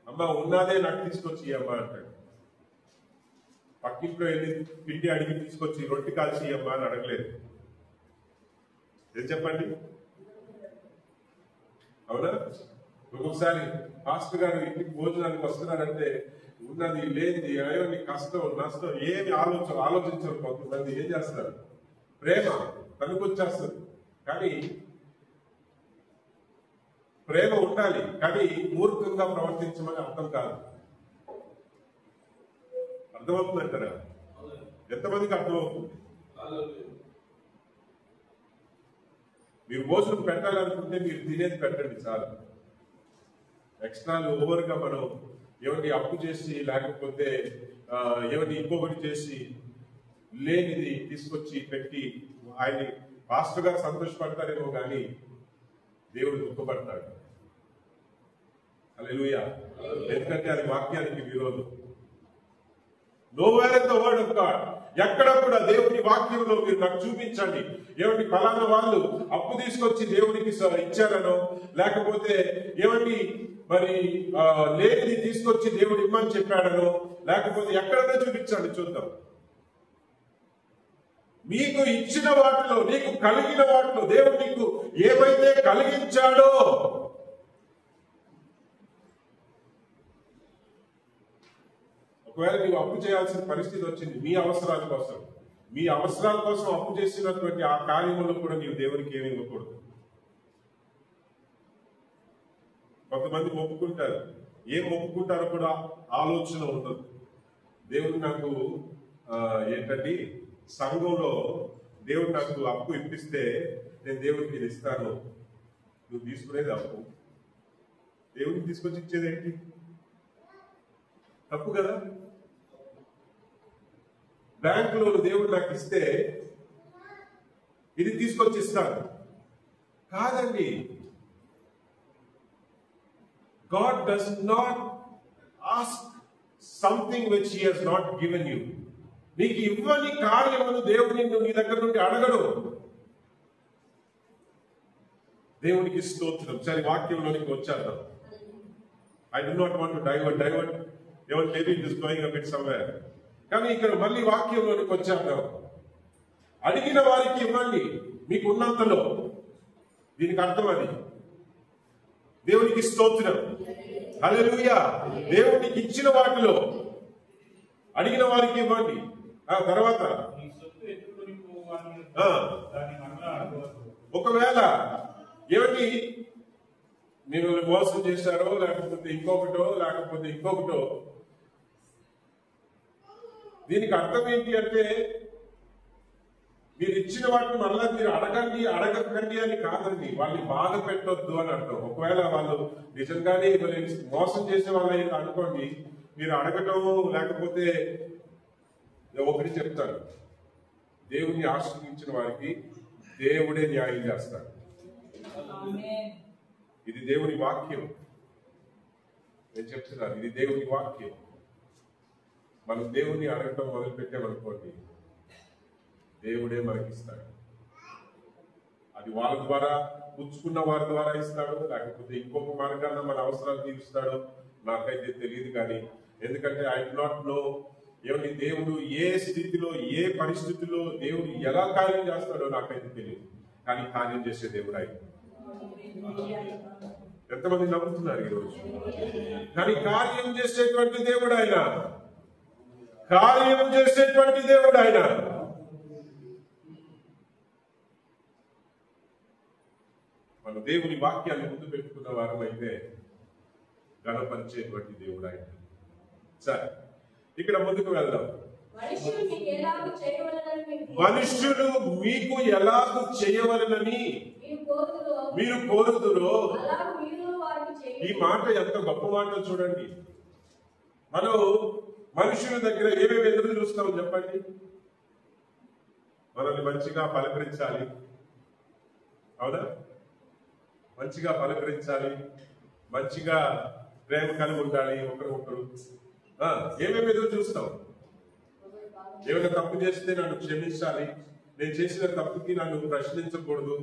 అమ్మ, ఉన్నదే నాకు తీసుకొచ్చి అమ్మా అంటాడు. పక్కింట్లో వెళ్ళి పిండి అడిగి తీసుకొచ్చి రొట్టి కాల్చి అమ్మా అని అడగలేదు. ఏం చెప్పండి? అవునా? ఒక్కొక్కసారి పాస్టర్ గారు ఇంటికి భోజనానికి వస్తున్నారంటే ఉన్నది లేనిది, అయ్యో నీ కష్టం నష్టం ఏమి ఆలోచించరు. కొంతమంది ఏం చేస్తారు? ప్రేమ తనకొచ్చేస్తుంది. కానీ ప్రేమ ఉండాలి, కానీ మూర్ఖంగా ప్రవర్తించమని అర్థం కాదు. అర్థమవుతుందంటారా? ఎంతమందికి అర్థమవుతుంది? మీరు భోజనం పెట్టాలనుకుంటే మీరు తినేది పెట్టండి చాలు. ఎక్స్ట్రాలు ఓవర్గా మనం ఏమిటి అప్పు చేసి, లేకపోతే ఏమిటి ఇంకొకటి చేసి లేనిది తీసుకొచ్చి పెట్టి ఆయన్ని పాస్టర్ గారు సంతోషపడతారేమో కానీ దేవుడు దుఃఖపడతాడు. హల్లెలూయా. ఎందుకంటే అది వాక్యానికి విరోధం. Nowhere in the word of God ఎక్కడ కూడా దేవుని వాక్యంలో మీరు నాకు చూపించండి. ఏమండి ఫలానా వాళ్ళు అప్పు తీసుకొచ్చి దేవునికి ఇచ్చారనో, లేకపోతే ఏమండి మరి లేనిది తీసుకొచ్చి దేవుడు ఇమ్మని చెప్పాడనో, లేకపోతే ఎక్కడైనా చూపించండి చూద్దాం. మీకు ఇచ్చిన వాటిలో, నీకు కలిగిన వాటిలో దేవుడు నీకు ఏమైతే కలిగించాడో ఒకవేళ నీవు అప్పు చేయాల్సిన పరిస్థితి వచ్చింది మీ అవసరాల కోసం, మీ అవసరాల కోసం అప్పు చేసినటువంటి ఆ కార్యములో కూడా నీవు దేవునికి ఏమి ఇవ్వకూడదు. కొంతమంది మొక్కుకుంటారు, ఏం మొక్కుకుంటారో కూడా ఆలోచన ఉండదు. దేవుడు నాకు ఏంటండి సంఘంలో దేవుడు నాకు అప్పు ఇప్పిస్తే నేను దేవుడికి ఇది ఇస్తాను. నువ్వు తీసుకునేది అప్పు, దేవుడికి తీసుకొచ్చి ఇచ్చేది ఏంటి? తప్పు కదా. బ్యాంకులో దేవుడు నాకు ఇస్తే ఇది తీసుకొచ్చి ఇస్తాను కాదండి. God does not ask something which he has not given you. నీకు ఇవ్వని కార్యమును దేవుడు నిన్ను నీ దగ్గర నుండి అడగడు. దేవునికి స్తోత్రం. సరే వాక్యంలోనికి వచ్చేద్దాం. I do not want to divert. Even maybe it is going a bit somewhere. కానీ ఇక్కడ మళ్ళీ వాక్యంలోనికి వచ్చేద్దాం. అడిగిన వారికి ఇవ్వండి మీకు ఉన్నంతలో. దీనికి అర్థం అది. దేవునికి స్తోత్రం. హల్లెలూయా. దేవునికి ఇచ్చిన వాటిలో అడిగిన వారికి ఇవ్వండి. ఆ తర్వాత ఒకవేళ ఏమిటి మిమ్మల్ని మోసం చేశారో, లేకపోతే ఇంకొకటో దీనికి అర్థం ఏంటి అంటే మీరు ఇచ్చిన వాటిని మళ్ళా మీరు అడగకండి అని కాదండి. వాళ్ళని బాధ పెట్టొద్దు అని అర్థం. ఒకవేళ వాళ్ళు నిజంగానే మోసం చేసే వాళ్ళు అనుకోండి, మీరు అడగటం లేకపోతే ఒకటి చెప్తాను, దేవుని ఆశ్రయించిన వారికి దేవుడే న్యాయం చేస్తాడు. ఇది దేవుని వాక్యం. నేను చెప్తున్నాను, ఇది దేవుని వాక్యం. మనం దేవుని అడగటం మొదలు పెట్టామనుకోండి, దేవుడే మనకిస్తాడు. అది వాళ్ళ ద్వారా పుచ్చుకున్న వారి ద్వారా ఇస్తాడు, లేకపోతే ఇంకొక మార్గాన మన అవసరాలు తీరుస్తాడు, నాకైతే తెలియదు. కానీ ఎందుకంటే ఐ డు నాట్ నో ఏమండి దేవుడు ఏ స్థితిలో ఏ పరిస్థితిలో దేవుడు ఎలా కార్యం చేస్తాడో నాకైతే తెలియదు. కానీ కార్యం చేసే దేవుడు ఆయన. ఎంతమంది నమ్ముతున్నారు ఈరోజు? కానీ కార్యం చేసేటువంటి దేవుడు ఆయన. కార్యం చేసేటువంటి దేవుడు ఆయన. మన దేవుని వాక్యాన్ని ముందు పెట్టుకున్న వారం అయితే గణపరిచేటువంటి దేవుడు ఆయన. సరే, ఇక్కడ ముందుకు వెళ్దాం. మనుష్యులు మీకు ఎలాగూ చేయవలనని మీరు కోరుదురో. ఈ మాట ఎంత గొప్ప మాట చూడండి. మనం మనుషుల దగ్గర ఏమేమి ఎదురు చూస్తామో చెప్పండి. మనల్ని మంచిగా పలకరించాలి, అవునా? మంచిగా పలకరించాలి, మంచిగా ప్రేమ కలిగి ఉండాలి ఒకరు. ఏమేమి ఎదురు చూస్తాం? ఏమైనా తప్పు చేస్తే నన్ను క్షమించాలి, నేను చేసిన తప్పుకి నన్ను ప్రశ్నించకూడదు.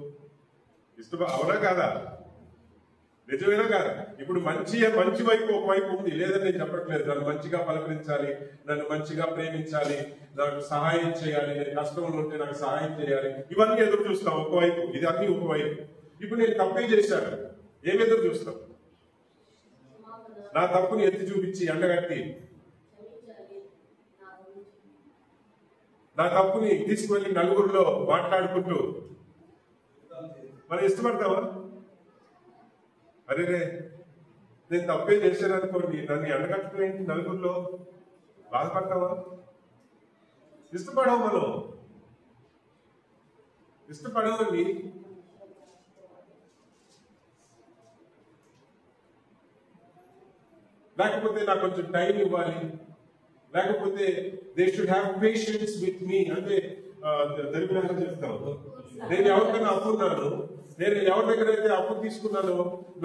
అవునా కాదా? నిజమేనా కాదా? ఇప్పుడు మంచి వైపు ఒకవైపు ఉంది, లేదని నేను చెప్పట్లేదు. నన్ను మంచిగా పలకరించాలి, నన్ను మంచిగా ప్రేమించాలి, నాకు సహాయం చేయాలి, నేను కష్టంలో ఉంటే నాకు సహాయం చేయాలి, ఇవన్నీ ఎదురు చూస్తాం ఒకవైపు. ఇది అన్ని ఒకవైపు. ఇప్పుడు నేను తప్పే చేశాను, ఏమి ఎదురు చూస్తాం? నా తప్పుని ఎత్తి చూపించి ఎండగట్టి నా తప్పుని తీసుకువెళ్ళి నలుగురిలో మాట్లాడుకుంటూ మనం ఇష్టపడతావా? అరే నేను తప్పే చేశాను అనుకోండి, నన్ను ఎండగట్టడం ఏంటి నలుగురిలో? బాధపడతావా? ఇష్టపడవు. మనం ఇష్టపడవండి. లేకపోతే నాకు కొంచెం టైం ఇవ్వాలి, లేకపోతే they should have patience with me. అంటే దరిద్రంగా చెప్తాను, నేను ఎవరికైనా అప్పున్నాను, నేను ఎవరి దగ్గర అయితే అప్పు తీసుకున్నానో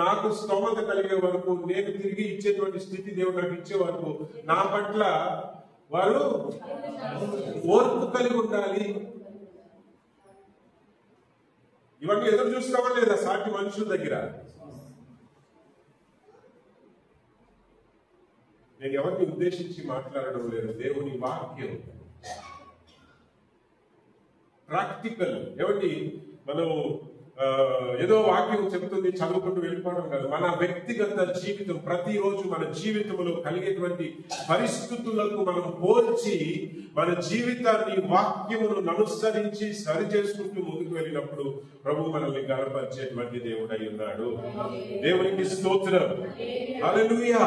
నాకు స్తోమత కలిగే వరకు, నేను తిరిగి ఇచ్చేటువంటి స్థితి దేవుడు నాకు ఇచ్చే వరకు నా పట్ల వారు ఓర్పు కలిగి ఉండాలి. ఇవన్నీ ఎదురు చూస్తామా లేదా సాటి మనుషుల దగ్గర? నేను ఎవరిని ఉద్దేశించి మాట్లాడడం లేదు. దేవుని వాక్యం ప్రాక్టికల్. ఏమండి, మనం ఏదో వాక్యం చెప్తుంది చదువుకుంటూ వెళ్ళిపోవడం కాదు. మన వ్యక్తిగత జీవితం, ప్రతిరోజు మన జీవితంలో కలిగేటువంటి పరిస్థితులకు మనం పోల్చి మన జీవితాన్ని వాక్యమును అనుసరించి సరి చేసుకుంటూ ముందుకు వెళ్ళినప్పుడు ప్రభు మనల్ని గణపరిచేటువంటి దేవుడు అయి ఉన్నాడు. దేవునికి స్తోత్రం. హల్లెలూయా,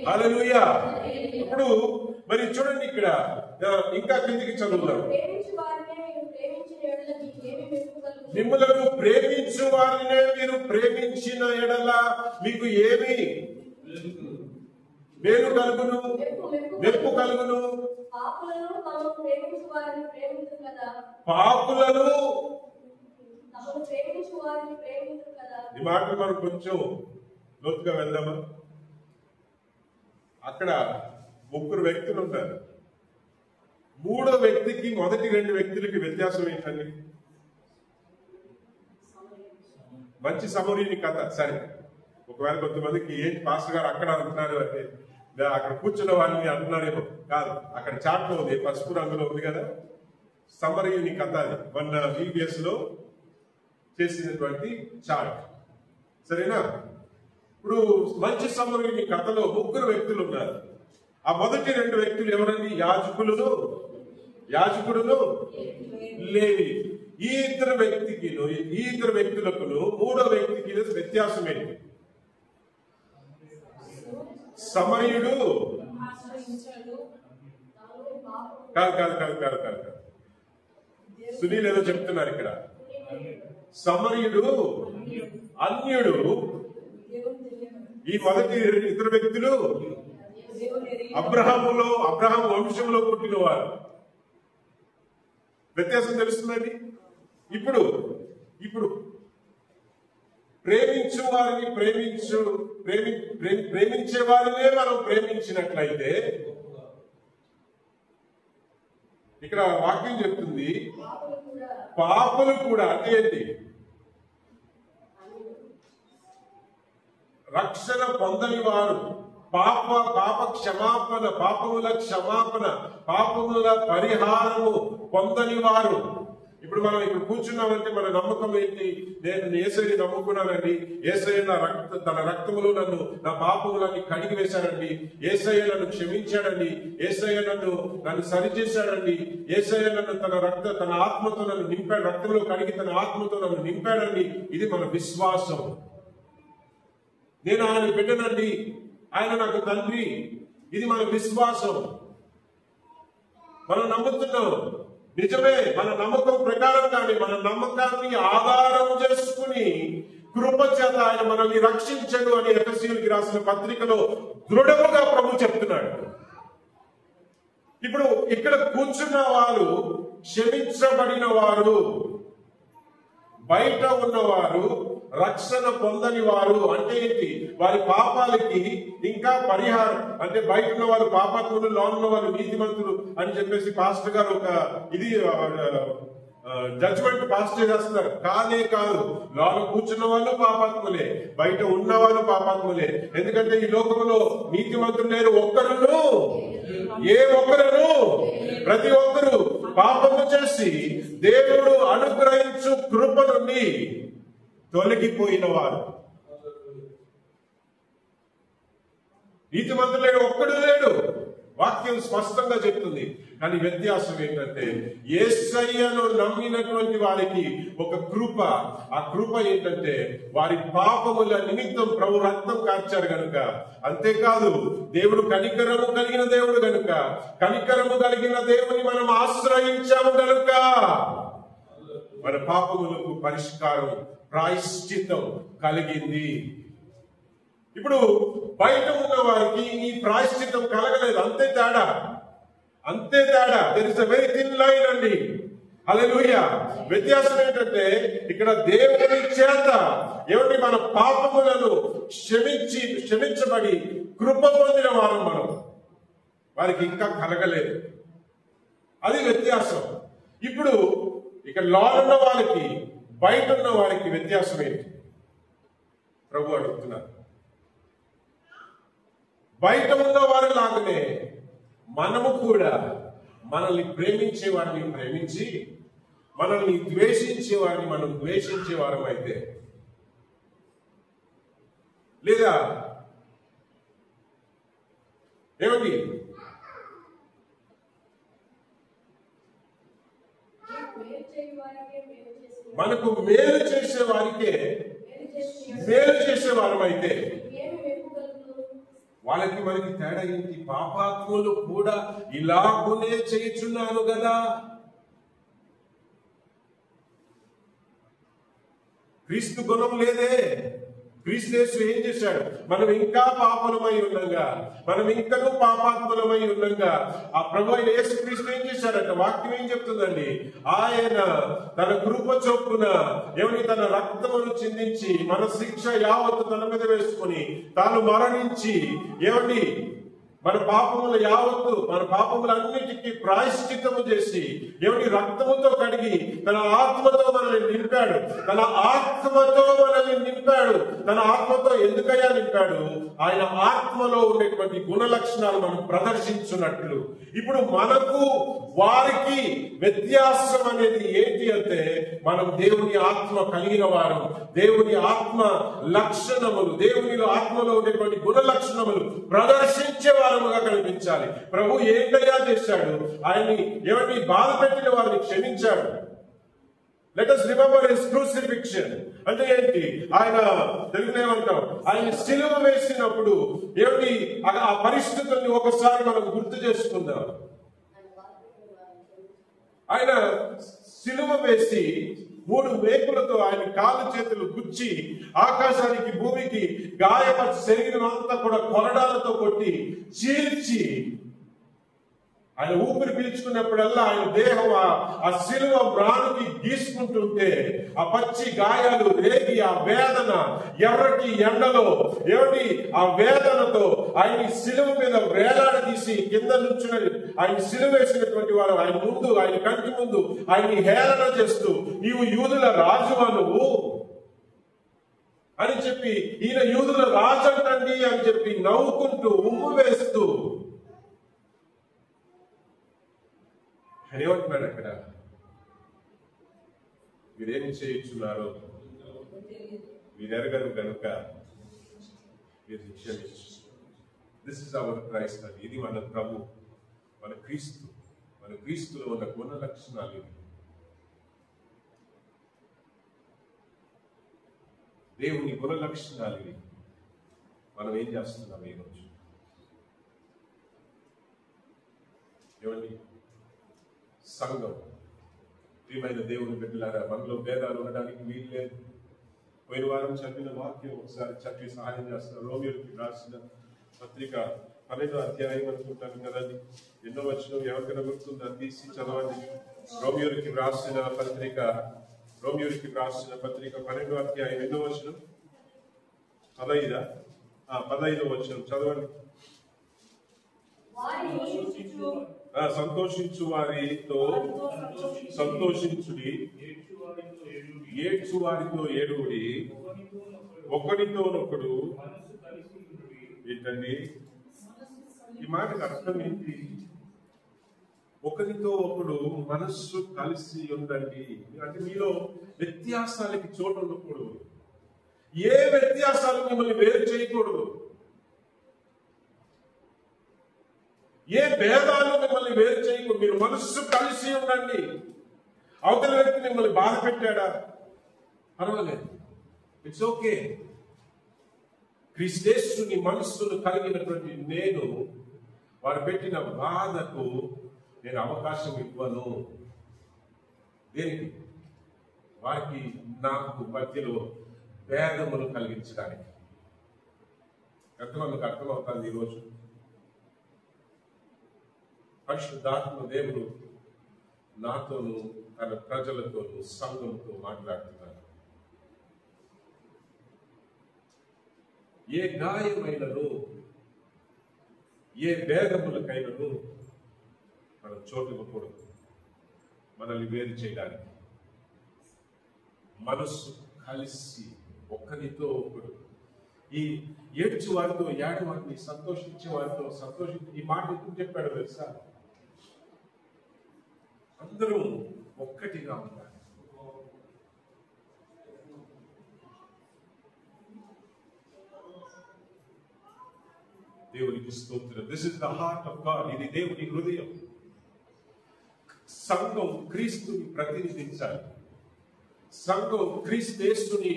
హల్లెలూయా. ఇప్పుడు మరి చూడండి, ఇక్కడ ఇంకా కిందికి చదువుదాం. మిమ్ములను ప్రేమించు వారినే మీరు ప్రేమించిన ఎడల మీకు ఏమి మేలు కలుగును, మెప్పు కలుగును? పాపులను. ఈ మాటలు మనం కొంచెం లోతుగా వెళ్దామా? అక్కడ ముగ్గురు వ్యక్తులు ఉంటారు. మూడో వ్యక్తికి మొదటి రెండు వ్యక్తులకి వ్యత్యాసం ఏంటండి? మంచి సమరీని కథ. సరే, ఒకవేళ కొంతమందికి ఏంటి పాస్టర్ గారు అక్కడ అంటున్నారు అంటే అక్కడ కూర్చున్న వాళ్ళని అంటున్నారేమో. కాదు, అక్కడ చాట్లో ఉంది, పసుపు రంగులో ఉంది కదా, సమరీని కథ. అది మొన్న VBS లో చేసినటువంటి చాట్. సరేనా? ఇప్పుడు మంచి సమరీని కథలో ముగ్గురు వ్యక్తులు ఉన్నారు. ఆ మొదటి రెండు వ్యక్తులు ఎవరండి? యాజకుడును లేవి. ఈ ఇద్దరు వ్యక్తులకు మూడో వ్యక్తికి వ్యత్యాసం ఏంటి? సమరయుడు కాదు. సునీల్ ఏదో చెప్తున్నారు ఇక్కడ. సమరయుడు, అన్యుడు. ఈ మొదటి ఇద్దరు వ్యక్తులు అబ్రహాం వంశంలో పుట్టిన వారు. వ్యత్యాసం తెలుస్తుందండి. ఇప్పుడు ప్రేమించే వారినే మనం ప్రేమించినట్లయితే ఇక్కడ వాక్యం చెప్తుంది పాపులు కూడా. అంటే ఏంటి? రక్షణ పొందని వారు, పాప క్షమాపణ, పాపముల క్షమాపణ, పాపముల పరిహారము పొందని వారు. ఇప్పుడు మనం ఇక్కడ కూర్చున్నామంటే మన నమ్మకం ఏంటి? నేను యేసయ్యని నమ్ముకున్నానండి, యేసయ్య తన రక్తములో నా పాపములన్నీ కడిగి వేశాడండి, యేసయ్య నన్ను క్షమించాడండి, యేసయ్య నన్ను సరిచేశాడండి, యేసయ్య తన ఆత్మతో నన్ను నింపాడు, రక్తంలో కడిగి తన ఆత్మతో నన్ను నింపాడండి. ఇది మన విశ్వాసం. నేను ఆయన బిడ్డనండి, ఆయన నాకు తండ్రి. ఇది మన విశ్వాసం. మనం నమ్ముతున్నాం. నిజమే, మన నమ్మకం ప్రకారంగానే మన నమ్మకాన్ని ఆధారం చేసుకుని కృప చేత ఆయన మనల్ని రక్షించడు అని ఎఫెసీయులకు రాసిన పత్రికలో దృఢముగా ప్రభు చెప్తున్నాడు. ఇప్పుడు ఇక్కడ కూర్చున్న వారు క్షమించబడిన వారు, బయట ఉన్నవారు రక్షణ పొందని వారు. అంటే ఏంటి? వారి పాపాలకి ఇంకా పరిహారం. అంటే బయట ఉన్న వారు పాపాత్ములు, లోన్ ఉన్న వారు నీతిమంతులు అని చెప్పేసి పాస్టర్ గారు ఒక జడ్జ్మెంట్ పాస్ చేస్తున్నారు. కాదు, లోన కూర్చున్న వాళ్ళు పాపాత్ములే, బయట ఉన్న వాళ్ళు పాపాత్ములే. ఎందుకంటే ఈ లోకంలో నీతిమంతులు లేరు ఒక్కరును. ప్రతి ఒక్కరు పాపము చేసి దేవుడు అనుగ్రహించు కృప నుండి తొలగిపోయిన వారు. నీతిమంతులు లేడు, ఒక్కడు లేడు. వాక్యం స్పష్టంగా చెప్తుంది. కానీ వ్యత్యాసం ఏంటంటే యేసయ్యను నమ్మినటువంటి వారికి ఒక కృప. ఆ కృప ఏంటంటే వారి పాపముల నిమిత్తం ప్రభు రక్తం కార్చారు గనుక. అంతేకాదు, దేవుడు కనికరము కలిగిన దేవుడు గనుక, కనికరము కలిగిన దేవుని మనం ఆశ్రయించాము గనుక మన పాపములకు పరిష్కారం, ప్రాయశ్చిత్తం కలిగింది. ఇప్పుడు బయట ఉన్న వారికి ఈ ప్రాయశ్చిత్తం కలగలేదు. అంతే తేడా. There is a very thin line అండి. హల్లెలూయా. వ్యత్యాసం ఏంటంటే ఇక్కడ దేవుని చేత ఏమిటి? మన పాపములను క్షమించబడి కృప పొందిన వారం మనం. వారికి ఇంకా కలగలేదు. అది వ్యత్యాసం. ఇప్పుడు ఇక లోనున్న వారికి బయట ఉన్న వారికి వ్యత్యాసం ఏంటి ప్రభు అడుగుతున్నారు. బయట ఉన్న వారి లాగానే మనము కూడా మనల్ని ప్రేమించే వారిని ప్రేమించి, మనల్ని ద్వేషించే వారిని మనం ద్వేషించే వారం అయితే, లేదా ఏమండి మనకు మేలు చేసే వారికే మేలు చేసే వారం అయితే వాళ్ళకి మనకి తేడా ఏంటి? పాపాత్ములు కూడా ఇలాగునే చేయుచున్నాను కదా. క్రీస్తు గుణం లేదే. క్రీస్తు యేసు ఏం చేశాడు? మనం ఇంకా పాపలమై ఉండగా, మనం ఇంకనూ పాపాత్ములమై ఉండగా ఆ ప్రభు అయిన యేసు క్రీస్తు ఏం చేశాడంట? వాక్యం ఏం చెప్తుందండి? ఆయన తన కృప చొప్పున ఏమని తన రక్తమును చిందించి మన శిక్ష యావత్తు తన మీద వేసుకొని తాను మరణించి ఏమండి మన పాపముల యావత్తు, మన పాపములన్నిటికీ ప్రాయశ్చిత్తము చేసి ఏమిటి రక్తముతో కడిగి తన ఆత్మతో మనల్ని నింపాడు. తన ఆత్మతో మనల్ని నింపాడు. తన ఆత్మతో ఎందుకయ్యా నింపాడు? ఆయన ఆత్మలో ఉండేటువంటి గుణ లక్షణాలు మనం ప్రదర్శించున్నట్లు. ఇప్పుడు మనకు వారికి వ్యత్యాసం అనేది ఏంటి అంటే, మనం దేవుని ఆత్మ కలిగిన వారు, దేవుని ఆత్మ లక్షణములు, దేవునిలో ఆత్మలో ఉండేటువంటి గుణ లక్షణములు ప్రదర్శించే వారముగా కనిపించాలి. ప్రభు ఏంటయ్యా చేశాడు? ఆయన్ని ఎవరిని బాధ పెట్టిన వారిని క్షమించాడు. Let us remember his crucifixion. అంటే ఏంటి? ఆయన తెలుగులో ఏమంటాం? ఆయన సిలువ వేసినప్పుడు ఏమిటి ఆ పరిస్థితుల్ని ఒకసారి మనం గుర్తు చేసుకుందాం. ఆయన సిలువ వేసి 3 మేకులతో ఆయన కాలు చేతులు గుచ్చి ఆకాశానికి భూమికి గాయపరిచి శరీరం అంతా కూడా కొరడాలతో కొట్టి చీల్చి ఆయన ఊపిరి పీల్చుకున్నప్పుడల్లా ఆయన దేహం ఆ సిలువ మ్రానుకి గీసుకుంటుంటే ఆ పచ్చి గాయాలు రేగి ఆ వేదన ఎర్రటి ఎండలో ఏమిటి ఆ వేదనతో ఆయన సిలువ మీద వేలాడదీసి కింద నుంచుని ఆయన సిలువ వేసినటువంటి వారు ఆయన ముందు, ఆయన కంటి ముందు ఆయన్ని హేళన చేస్తూ, నీవు యూదుల రాజువా నువ్వు అని చెప్పి, ఈయన యూదుల రాజు అంటండి అని చెప్పి నవ్వుకుంటూ ఉమ్ము వేస్తూ ఏమంటున్నాడు అక్కడ? మీరేమి చేయించున్నారో మీరు ఎరగరు కనుక మీరు క్షమించు. దిస్ ఇస్ అవర్ క్రైస్ట్ అని. ఇది మన ప్రభు, మన క్రీస్తు, మన క్రీస్తులో ఉన్న గుణ లక్షణాలు ఇవి. దేవుని గుణ లక్షణాలు ఇవి. మనం ఏం చేస్తున్నాం ఈరోజు? ఏమండి సంఘం, ప్రియమైన దేవుని బిడ్డలారా, మనలో భేదాలు ఉండడానికి వీలు లేదు. పోయిన వారం చదివిన వాక్యం ఒకసారి చదివి సహాయం చేస్తున్నారు. రోమియోకి రాసిన పత్రిక 12వ అధ్యాయం అనుకుంటాను కదండి. ఎన్నో వచనం ఎవరికైనా గుర్తుందా? తీసి చదవండి. రోమియోకి రాసిన పత్రిక 12వ అధ్యాయం ఎన్నో వచనం? 15వ వచనం చదవండి. సంతోషించు వారితో సంతోషించుడి, ఏడ్చు వారితో ఏడుడి, ఒకరితోనొకడు. ఏంటండి ఈ మాటకు అర్థం ఏంటి? ఒకరితో ఒకడు మనస్సు కలిసి ఉండండి. అంటే మీలో వ్యత్యాసాలకి చోటు ఉండకూడదు. ఏ వ్యత్యాసాలు మిమ్మల్ని వేరు చేయకూడదు. ఏ భేదాలు మిమ్మల్ని వేరు చేయకూడదు. మీరు మనస్సు కలిసి ఉండండి. అవతల వ్యక్తి మిమ్మల్ని బాధ పెట్టాడా? పర్వాలేదు, ఇట్స్ ఓకే. క్రీస్తేసుని మనస్సును కలిగినటువంటి నేను వారు పెట్టిన బాధకు నేను అవకాశం ఇవ్వను. దేనికి? వారికి నాకు మధ్యలో భేదములు కలిగించడానికి. ఎంతమందికి అర్థమవుతుంది ఈరోజు? పరిశుద్ధాత్మ దేవుడు నాతోనూ తన ప్రజలతోనూ సంఘంతో మాట్లాడుతున్నారు. ఏ గాయమైనను, ఏ భేదములకైనను మనం చోటు ఇవ్వకూడదు. మనల్ని వేరు చేయడానికి మనస్సు కలిసి ఒకరితో ఒకడు, ఈ ఏడ్చు వారితో ఏడు వారిని, సంతోషించే వారితో సంతోషించి, ఈ మాట ఎందుకు చెప్పాడు తెలుసా? అందరూ ఒక్కటిగా ఉండాలి. దేవునికి స్తోత్రం. This is the heart of God. ఇది దేవుని హృదయం. సంఘం క్రీస్తుని ప్రతినిధించాలి. సంఘం క్రీస్తుని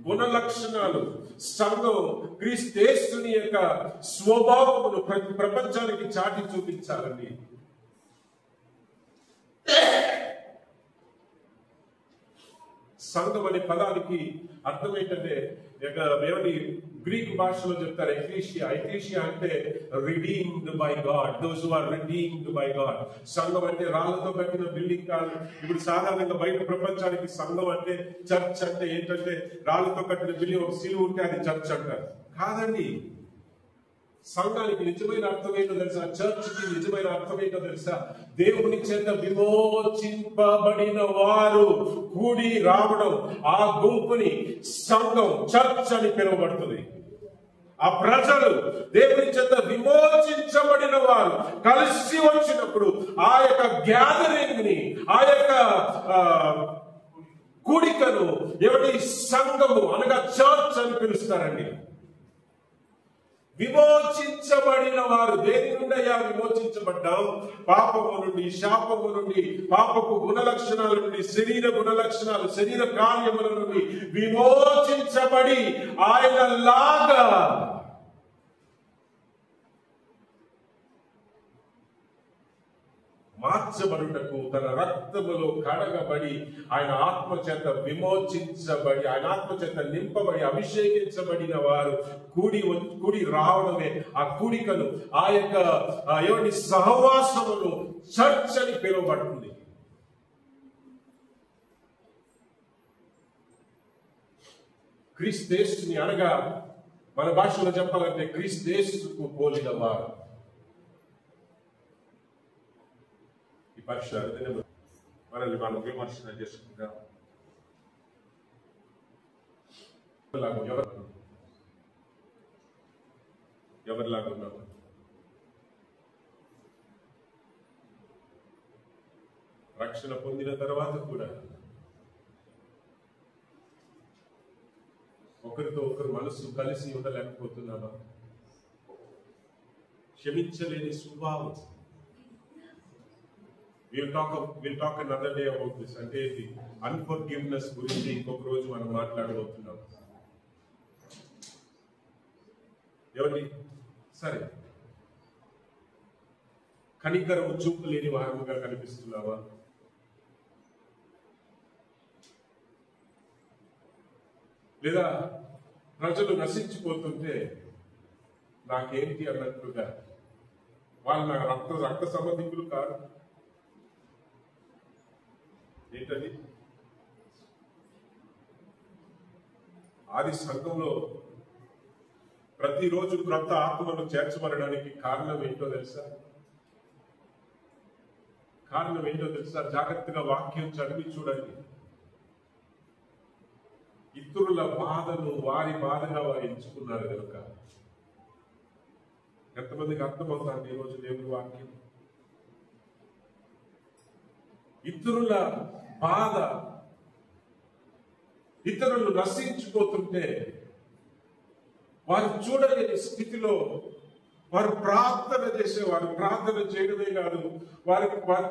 గుణ లక్షణాలు, సంఘం క్రీస్తుని యొక్క స్వభావమును ప్రపంచానికి చాటి చూపించాలండి. సంఘం అనే పదానికి అర్థం ఏంటంటే, ఏమని గ్రీక్ భాషలో చెప్తారు, ఎక్లీషియా. ఎక్లీషియా అంటే redeemed by God, those who are redeemed by God. సంఘం అంటే రాళ్లతో కట్టిన బిల్డింగ్ కాదు. ఇప్పుడు సాధారణంగా బయట ప్రపంచానికి సంఘం అంటే, చర్చ్ అంటే ఏంటంటే రాళ్లతో కట్టిన బిల్డింగ్, ఒక సిలువ ఉంటే అది చర్చ్ అంటారు. కాదండి. సంఘానికి నిజమైన అర్థం ఏంటో తెలుసా? చర్చ్కి నిజమైన అర్థం ఏంటో తెలుసా? దేవుని చేత విమోచింపబడిన వారు కూడి రావడం. ఆ గుంపుని సంఘం, చర్చ్ అని పిలువబడుతుంది. ఆ ప్రజలు దేవుని చేత విమోచించబడిన వారు కలిసి వచ్చినప్పుడు ఆ యొక్క గ్యాదరింగ్ ని, ఆ యొక్క కూడికను ఎవరి సంఘము అనగా చర్చ్ అని పిలుస్తారండి. విమోచించబడిన వారు దేని నుండి అయ్యా విమోచించబడ్డాం? పాపము నుండి, శాపము నుండి, పాపపు గుణ లక్షణాల నుండి, శరీర గుణ లక్షణాలు, శరీర కార్యముల నుండి విమోచించబడి ఆయన లాగా మార్చబడుటకు, తన రక్తములో కడగబడి, ఆయన ఆత్మ చేత విమోచించబడి, ఆయన ఆత్మ చేత నింపబడి, అభిషేకించబడిన వారు కూడి రావడమే ఆ కూడికను, ఆ యొక్క ఏమండి సహవాసమును చర్చ్ అని పిలువబడుతుంది. క్రీస్తుని అనగా మన భాషలో చెప్పాలంటే క్రీస్తుకు పోలిన వారు. మనల్ని మనం విమర్శన చేసుకుంటాం. ఎవరిలాగా ఉన్నాము? రక్షణ పొందిన తర్వాత కూడా ఒకరితో ఒకరు మనసు కలిసి ఉండలేకపోతున్నామా? క్షమించలేని స్వభావం. We'll talk another day about this. అంటే అన్ఫర్గివ్నెస్ గురించి ఇంకొక రోజు మనం మాట్లాడబోతున్నాం. ఎవరి సరే, కనికరము చూపు లేని వారముగా కనిపిస్తున్నావా? లేదా ప్రజలు నశించిపోతుంటే నాకేంటి అన్నట్లుగా, వాళ్ళు నా రక్త సంబంధికులు కాదు. ఏంటది? ఆది సంఘంలో ప్రతిరోజు క్రొత్త ఆత్మను చేర్చబడడానికి కారణం ఏంటో తెలుసా? జాగ్రత్తగా వాక్యం చదివి చూడండి. ఇతరుల బాధను వారి బాధగా వారు ఎంచుకున్నారు కనుక. ఎంతమందికి అర్థమవుతుంది ఈరోజు దేవుని వాక్యం? ఇతరుల బాధ, ఇతరులు నశించిపోతుంటే వారు చూడలేని స్థితిలో వారు ప్రార్థన చేసేవారు. ప్రార్థన చేయడమే కాదు, వారు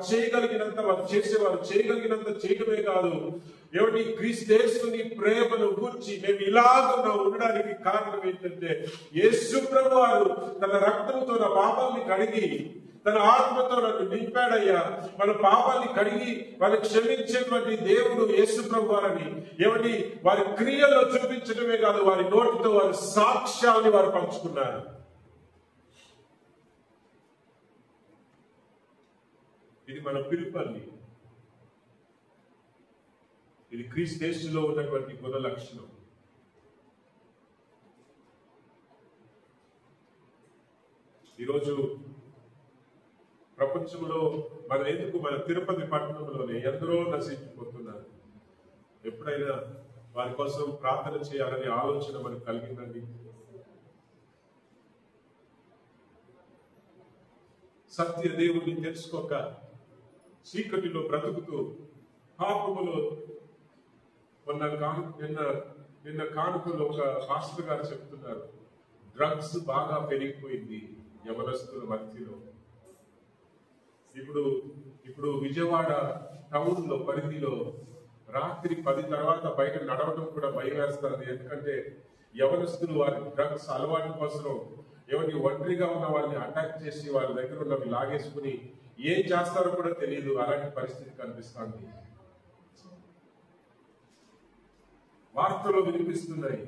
చేయగలిగినంత వారు చేసేవారు. చేయడమే కాదు, ఎవరి క్రీస్తుని ప్రేమను గురించి మేము ఇలాగ ఉండడానికి కారణం ఏంటంటే, యేసు ప్రభువు వారు తన రక్తంతో నా పాపాన్ని కడిగి, తన ఆత్మతో నన్ను నింపాడయ్యా. మన పాపాన్ని కడిగి వారిని క్షమించేటువంటి దేవుడు యేసు ప్రభువు వారని ఎవరి వారి క్రియల్లో చూపించడమే కాదు, వారి నోటితో వారి సాక్ష్యాన్ని వారు పంచుకున్నారు. ఇది మన పిలుపల్లి. ఇది క్రీస్తులో ఉన్నటువంటి గుణ లక్షణం. ఈరోజు ప్రపంచంలో మన తిరుపతి పట్టణంలోనే ఎందరో నశించిపోతున్నారు. ఎప్పుడైనా వారి కోసం ప్రార్థన చేయాలనే ఆలోచన మనకు కలిగిందండి? సత్య దేవుడిని తెలుసుకోక చీకటిలో బ్రతుకుతూ పాపములో నిన్న కానుకలో ఒక పాస్టర్ గారు చెప్తున్నారు, డ్రగ్స్ బాగా పెరిగిపోయింది యవనస్తుల మధ్యలో. ఇప్పుడు విజయవాడ టౌన్ లో పరిధిలో రాత్రి 10 తర్వాత బయట నడవడం కూడా భయం వేస్తుంది. ఎందుకంటే యవనస్తులు వారి డ్రగ్స్ అలవాటు కోసం ఎవరిని ఒంటరిగా ఉన్న వాళ్ళని అటాక్ చేసి వాళ్ళ దగ్గర ఉన్నవి లాగేసుకుని ఏం చేస్తారో కూడా తెలియదు. అలాంటి పరిస్థితి కనిపిస్తుంది. వార్తలు వినిపిస్తున్నాయి.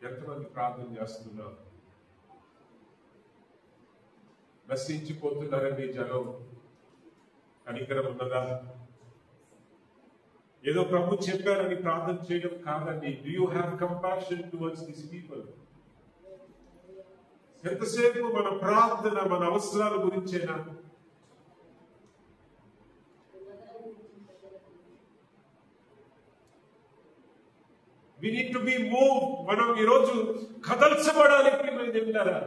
ఎంతమంది ప్రార్థన చేస్తున్నారు? నశించిపోతున్నారండి జనం. కనికరం ఉన్నదా? ఏదో ప్రభు చెప్పారని ప్రార్థన చేయడం కాదండి. Do you have compassion towards this people? ఎంతసేపు మన ప్రార్థన మన అవసరాల గురించేనా? We need to be moved. మనం ఈరోజు కదల్చబడానికి విన్నారా?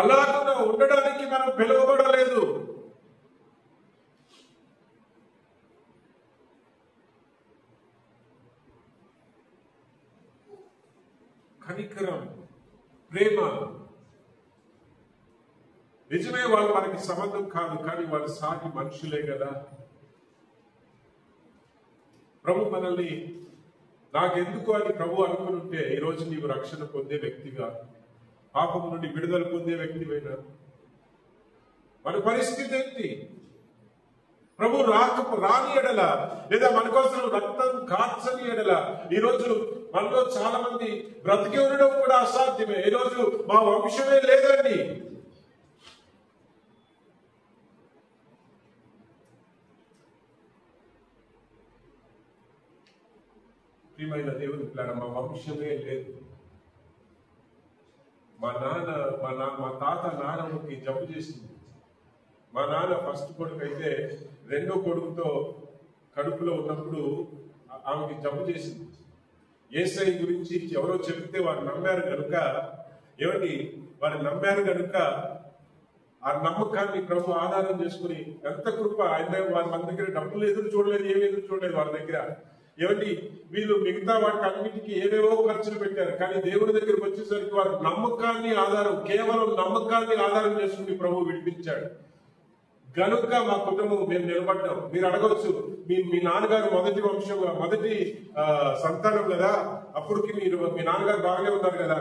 అలాగా ఉండడానికి మనం పిలువబడలేదు. కనికరం, ప్రేమ. నిజమే వాళ్ళు మనకి సంబంధం కాదు, కానీ వాళ్ళు సాటి మనుషులే కదా. ప్రభు మనల్ని నాకెందుకు అని ప్రభు అనుకునుంటే ఈరోజు నీవు రక్షణ పొందే వ్యక్తిగా, పాపం నుండి విడుదల పొందే వ్యక్తివైనా మన పరిస్థితి ఏంటి? ప్రభు రాని ఎడల, లేదా మన కోసం రక్తం కార్చని ఎడల ఈరోజు మనలో చాలా మంది బ్రతికి ఉండడం కూడా అసాధ్యమే. ఈరోజు మా వంశమే లేదండి. ప్రియమైన దేవుని పిల్లల, మా వంశమే లేదు. మా తాత నాన్నమ్మకి జబ్బు చేసింది. మా నాన్న ఫస్ట్ కొడుకు అయితే రెండో కొడుకుతో కడుపులో ఉన్నప్పుడు ఆమెకి జబ్బు చేసింది. యేసయ్య గురించి ఎవరో చెబితే వారు నమ్మారు కనుక, ఆ నమ్మకాన్ని ప్రభు ఆధారం చేసుకుని, ఎంత కృప ఆయన! మన దగ్గర డబ్బులు ఎదురు చూడలేదు, ఏమి ఎదురు చూడలేదు వారి దగ్గర. వీళ్ళు మిగతా వాటికి అన్నిటికీ ఏవేవో ఖర్చులు పెట్టారు, కానీ దేవుడి దగ్గరికి వచ్చేసరికి వారి కేవలం నమ్మకాన్ని ఆధారం చేసుకుని ప్రభు విడిపించాడు. గనుక మా కుటుంబం మేము నిలబడ్డాం. మీరు అడగవచ్చు, మీ నాన్నగారు మొదటి సంతానం కదా, అప్పటికి మీ నాన్నగారు బాగానే ఉన్నారు కదా.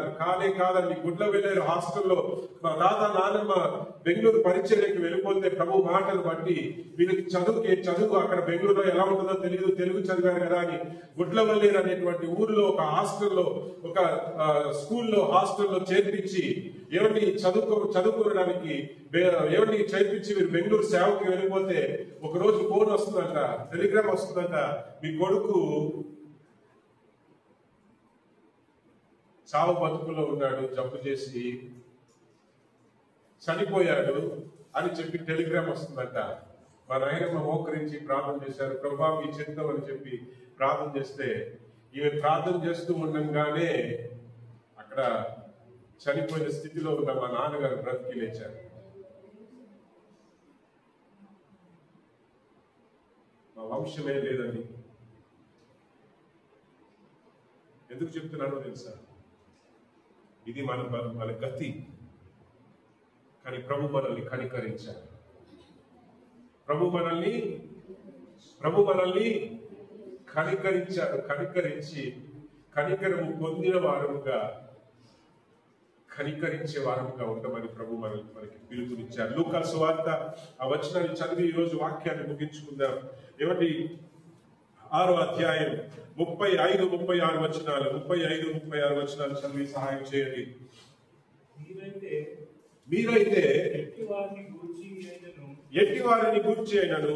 కాదండి, గుడ్ల వెళ్ళారు హాస్టల్లో. మా తాత నాన్నమ్మ బెంగళూరు పరిచర్యకి వెళ్ళిపోతే ప్రభు మాటలు బట్టి వీళ్ళకి చదువు అక్కడ బెంగళూరులో ఎలా ఉంటుందో తెలియదు, తెలుగు చదివారు కదా అని గుడ్లవల్లేరు అనేటువంటి ఊర్లో ఒక హాస్టల్లో, ఒక స్కూల్లో హాస్టల్లో చేర్పించి చదువుకోవడానికి చేర్పించి మీరు బెంగళూరు సేవకి వెళ్ళిపోతే ఒక రోజు ఫోన్ వస్తుందంట, టెలిగ్రామ్ వస్తుందంట, మీ కొడుకు చావు బతుకులో ఉన్నాడు, జబ్బు చేసి చనిపోయాడు అని చెప్పి టెలిగ్రామ్ వస్తుందంట. మా నాయనమ్మ మోకరించి ప్రార్థన చేశారు, ప్రభా మీ చిత్తం అని చెప్పి ప్రార్థన చేస్తే, ఈమె ప్రార్థన చేస్తూ ఉండగానే అక్కడ చనిపోయిన స్థితిలో ఉన్న మా నాన్నగారు బ్రతికి లేచారు. మా వంశమే లేదండి. ఎందుకు చెప్తున్నానో తెలుసా? ఇది మన గతి. కానీ ప్రభు మనల్ని కనికరించారు. ప్రభు మనల్ని కనికరించారు. కనికరించి కనికరము పొందిన వారముగా, కనికరించే వారముగా ఉండమని ప్రభు మనకి పిలుపునిచ్చారు. లూకా సువార్త ఆ వచనాన్ని చదివి ఈరోజు వాక్యాన్ని ముగించుకుందాం. 6వ అధ్యాయం 35-36 వచనాలు. 35-36 వచనాలు చదివి సహాయం చేయండి. మీరైతే ఎట్టి వారిని గూర్చి అయినను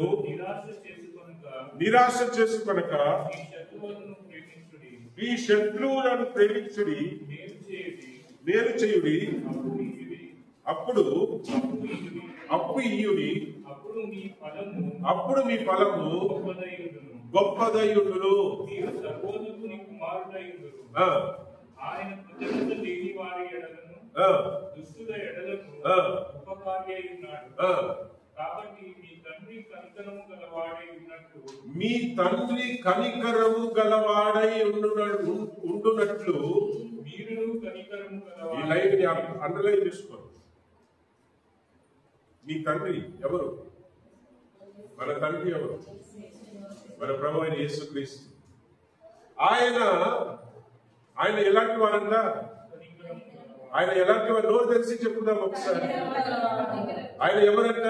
నిరాశ చేసుకొనక మీ శత్రువులను ప్రేమించుడి, మేలు చేయుడి, అప్పుడు అప్పు ఇయ్యుడి, అప్పుడు మీ ఫలము గొప్పదయుడును. ఆయన కృతజ్ఞత లేని వారి ఎడలను దుష్టుల ఎడలను ఉపకారి ఉన్నాడు. కాబట్టి మీ తండ్రి కనికరము గలవాడై ఉన్నట్లు ఉండునట్లు మీరును కనికరము గలవారు. ఈ లైన్ ని అండర్లైన్ చేసుకోండి. మీ తండ్రి ఎవరు? మన తండ్రి ఎవరు? మన ప్రభు అయిన యేసుక్రీస్తు. ఆయన ఎలాంటి వారంట? ఆయన ఎలాంటి వారు? నోరు తెలిసి చెప్పుదాం ఒకసారి. ఆయన ఎవరంట?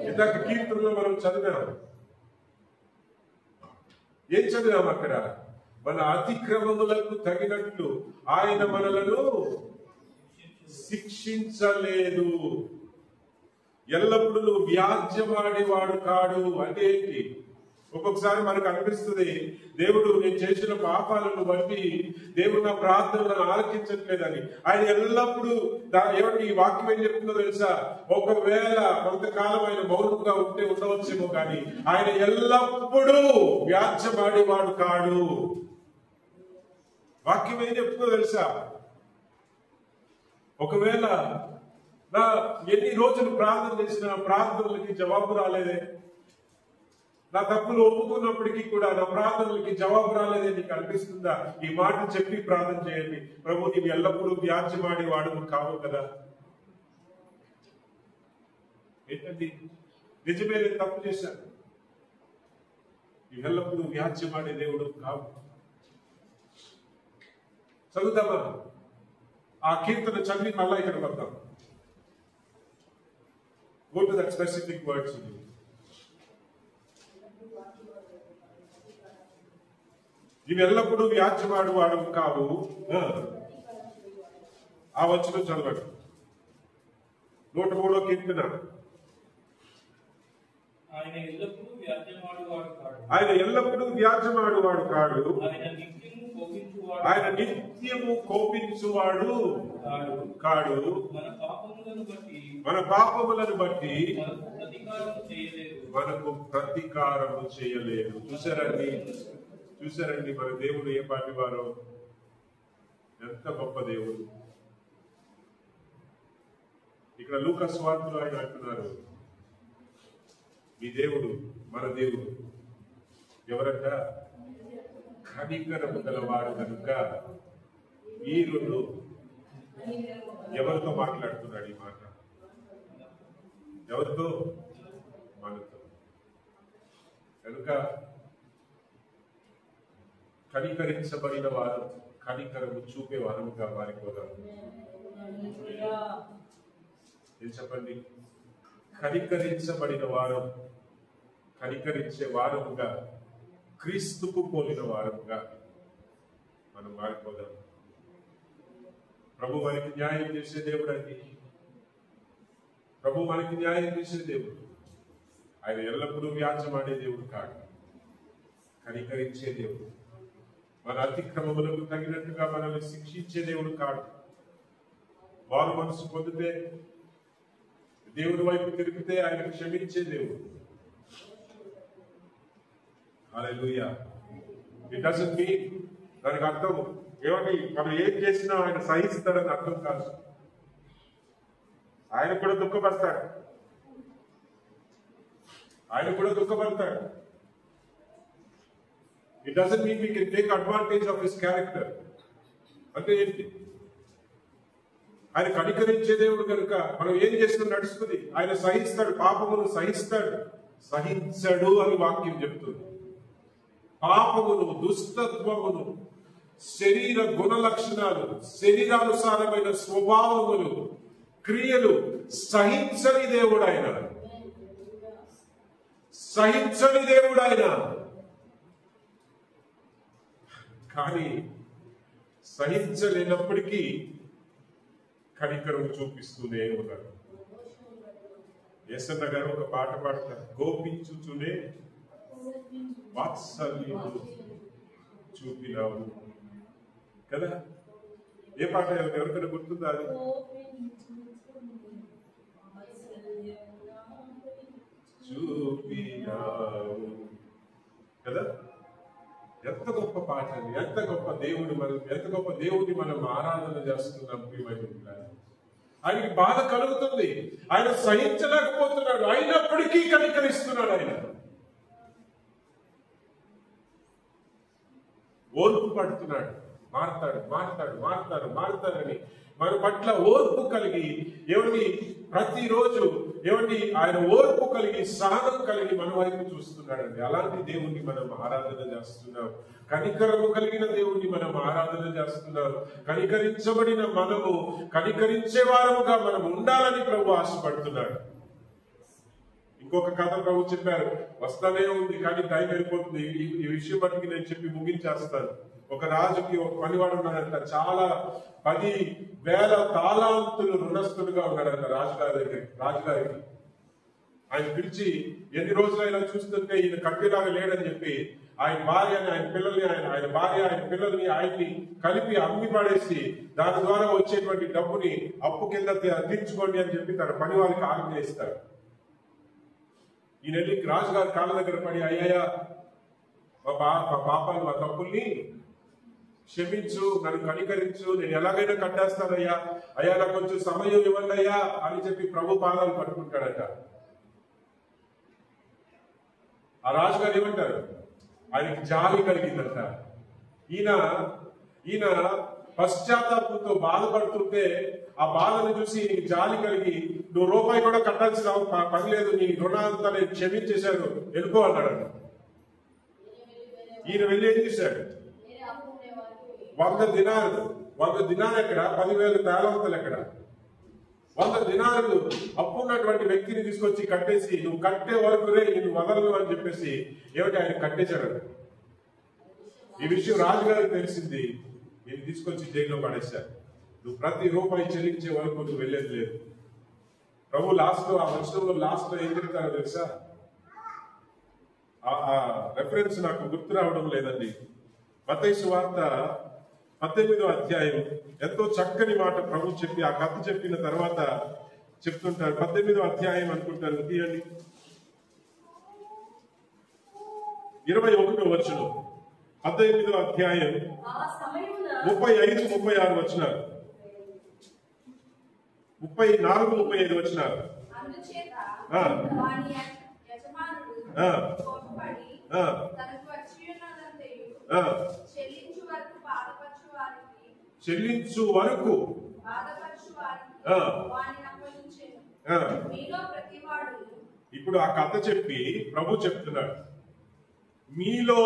ఇందాక కీర్తనలో మనం చదివాం. ఏం చదివాం అక్కడ? మన అతిక్రమములకు తగినట్లు ఆయన మనలను శిక్షించలేదు. ఎల్లప్పుడూ నువ్వు వ్యాజ్యమాడేవాడు కాడు. అంటే ఏంటి? ఒక్కొక్కసారి మనకు అనిపిస్తుంది, దేవుడు నేను చేసిన పాపాలను బట్టి దేవుడు నా ప్రార్థనలను ఆలకించట్లేదని. ఆయన ఎల్లప్పుడూ ఏమంటే ఈ వాక్యం ఏం చెప్తుందో తెలుసా? ఒకవేళ కొంతకాలం ఆయన మౌనంగా ఉంటే ఉండవచ్చేమో కానీ ఆయన ఎల్లప్పుడూ వ్యాజ్యమాడేవాడు కాడు. వాక్యం ఏం చెప్తుందో తెలుసా? ఒకవేళ నా ఎన్ని రోజులు ప్రార్థన చేసిన ప్రార్థనలకి జవాబు రాలేదే, నా తప్పులు ఒప్పుకున్నప్పటికీ కూడా నా ప్రార్థనలకి జవాబు రాలేదే నీకు అనిపిస్తుందా? ఈ మాట చెప్పి ప్రార్థన చేయండి. ప్రభు నీవు ఎల్లప్పుడూ వ్యాజ్యమాడి వాడు కావు కదా. ఏంటండి? నిజమే, నేను తప్పు చేశాను. ఎల్లప్పుడూ వ్యాజ్యమాడే దేవుడు కావు. చదువుతామా? ఆ కీర్తన చదివి మళ్ళా ఇక్కడ వద్దాం. Go to that specific words. నీవు ఎల్లప్పుడూ వ్యాజ్యమాడు వాడు కావు. ఆ వచనం చదవండి. 103వ కీర్తన. ఆయన ఎల్లప్పుడూ వ్యాజ్యమాడువాడు కాడు. ఆయన ఎల్లప్పుడూ వ్యాజ్యమాడువాడు కాడు. ఆయన నిత్యము కోపించువాడు కాడు. మన పాపములను బట్టి మనకు ప్రతీకారము చేయలేదు. చూసారండి మన దేవుడు ఏ పాటి వారో. ఎంత గొప్ప దేవుడు. ఇక్కడ లూకా సువార్తలో ఆయన అంటున్నారు, మీ దేవుడు మన దేవుడు ఎవరంట? కనికరము గలవాడు కనుక. మీరు ఎవరితో మాట్లాడుతున్నాడు ఈ మాట? ఎవరితో? మనతో. కనుక కనికరించబడిన వారు కనికరము చూపే వారముగా మారిపోదాం. ఏం చెప్పండి? కనికరించబడిన వారు కనికరించే వారముగా, క్రీస్తుకు పోలిన వారముగా మనం మారిపోదాం. ప్రభు మనకి న్యాయం చేసే దేవుడు అండి. ప్రభు మనకి న్యాయం చేసే దేవుడు. ఆయన ఎల్లప్పుడూ వ్యాజ్యమాడే దేవుడు కాదు, కనికరించే దేవుడు. మన అతిక్రమములకు తగినట్టుగా మనల్ని శిక్షించే దేవుడు కాదు. వారు మనసు పొందితే, దేవుడి వైపు తిరిగితే ఆయన క్షమించే దేవుడు. హల్లెలూయా. ఇట్ డజంట్ మీన్, దానికి అర్థం ఏమండి మనం ఏం చేసినా ఆయన సహిస్తాడని అర్థం కాదు. ఆయన కూడా దుఃఖపడతాడు. It doesn't mean we can take advantage of his character. అంటే ఏంటి? ఆయన కనికరించే దేవుడు కనుక మనం ఏం చేసినా నడుస్తుంది. ఆయన సహిస్తాడు, పాపమును సహించడు అని వాక్యం చెప్తుంది. పాపమును, దుష్టత్వమును, శరీర గుణ లక్షణాలు, శరీరానుసారమైన స్వభావములు, క్రియలు సహించని దేవుడు ఆయన. కానీ సహించలేనప్పటికీ కనికరం చూపిస్తూనే ఉన్నారు. యేసన్న గారు ఒక పాట పాడతారు, గోపించుతూనే వాత్సల్యము చూపినావు కదా. ఏ పాట ఎవరికైనా గుర్తుందా అది? చూపినావు కదా. ఎంత గొప్ప పాట అండి, ఎంత గొప్ప దేవుడు మనం, ఎంత గొప్ప దేవుడిని మనం ఆరాధన చేస్తున్నాం. ఆయనకి బాధ కలుగుతుంది, ఆయన సహించలేకపోతున్నాడు, అయినప్పటికీ కనికరిస్తున్నాడు. ఆయన ఓర్పు పడుతున్నాడు, మారుతాడని మన పట్ల ఓర్పు కలిగి ఏమండి ప్రతిరోజు ఏమండి ఆయన ఓర్పు కలిగి సహనం కలిగి మన వైపు చూస్తున్నాడండి. అలాంటి దేవుణ్ణి మనం ఆరాధన చేస్తున్నాం. కనికరము కలిగిన దేవుణ్ణి మనం ఆరాధన చేస్తున్నాం. కనికరించబడిన మనము కనికరించే వారముగా మనం ఉండాలని ప్రభు ఆశపడుతున్నాడు. ఇంకొక కథ ప్రభు చెప్పారు, వస్తానే ఉంది కానీ టైం అయిపోతుంది. ఈ విషయం బట్టి నేను చెప్పి ముగించేస్తాను. ఒక రాజుకి ఒక పనివాడు ఉన్నాడంట, చాలా 10,000 తాలాంతులు రుణస్థుడుగా ఉన్నాడంట రాజుగారికి. ఆయన పిలిచి ఎన్ని రోజులైనా చూస్తుంటే ఈయన కట్టేలాగా లేడని చెప్పి ఆయన భార్యని, ఆయన పిల్లల్ని, ఆయన భార్య, ఆయన పిల్లల్ని, ఆయన్ని కలిపి అమ్మి పడేసి దాని ద్వారా వచ్చేటువంటి డబ్బుని అప్పు కింద తీర్చుకోండి అని చెప్పి తన పని వారికి ఆజ్ఞ ఇస్తారు. ఈయన వెళ్ళి రాజుగారి కాళ్ళ దగ్గర పడి, అయ్యా మా పాపాలు, మా తప్పుల్ని క్షమించు, నన్ను కనికరించు, నేను ఎలాగైనా కట్టేస్తానయ్యా, అయ్యా నాకు కొంచెం సమయం ఇవ్వండి అయ్యా అని చెప్పి ప్రభు పాదాలు పట్టుకుంటాడట. ఆ రాజుగారు ఏమంటారు, ఆయనకి జాలి కలిగిందంట. ఈయన పశ్చాత్తాపంతో బాధపడుతుంటే ఆ బాధను చూసి నీకు జాలి కలిగి, నువ్వు రూపాయి కూడా కట్టాల్సిన పని లేదు, నీ రుణాంతా నేను క్షమించేశాను, వెళ్ళిపో అన్నాడు. ఈయన వెళ్ళి ఏం చేశాడు, 100 దినాలు ఎక్కడ, 10,000 తాళంతులు ఎక్కడ, 100 దినాలు అప్పు ఉన్నటువంటి వ్యక్తిని తీసుకొచ్చి కట్టేసి, నువ్వు కట్టే వరకు రే నువ్వు వదలను అని చెప్పేసి ఏమిటి ఆయన కట్టేశాడు. ఈ విషయం రాజుగారికి తెలిసింది, నేను తీసుకొచ్చి జైల్లో పడేశారు. నువ్వు ప్రతి రూపాయి చెల్లించే వరకు నువ్వు వెళ్ళేది లేదు. ప్రభు లాస్ట్ లో, ఆ వచనంలో లాస్ట్ లో ఏం చెప్తారో తెలుసా? ఆ రెఫరెన్స్ నాకు గుర్తు రావడం లేదండి. మత్తయి సువార్త 18వ అధ్యాయం ఎంతో చక్కని మాట ప్రభు చెప్పి, ఆ కథ చెప్పిన తర్వాత చెప్తుంటారు. 18వ అధ్యాయం అనుకుంటారు, తీయండి, 21వ వచనం. 18వ అధ్యాయం 35, 36 వచనాలు, 34, 35 వచనాలు. చెల్లించు వరకు ఇప్పుడు ఆ కథ చెప్పి ప్రభు చెప్తున్నాడు, మీలో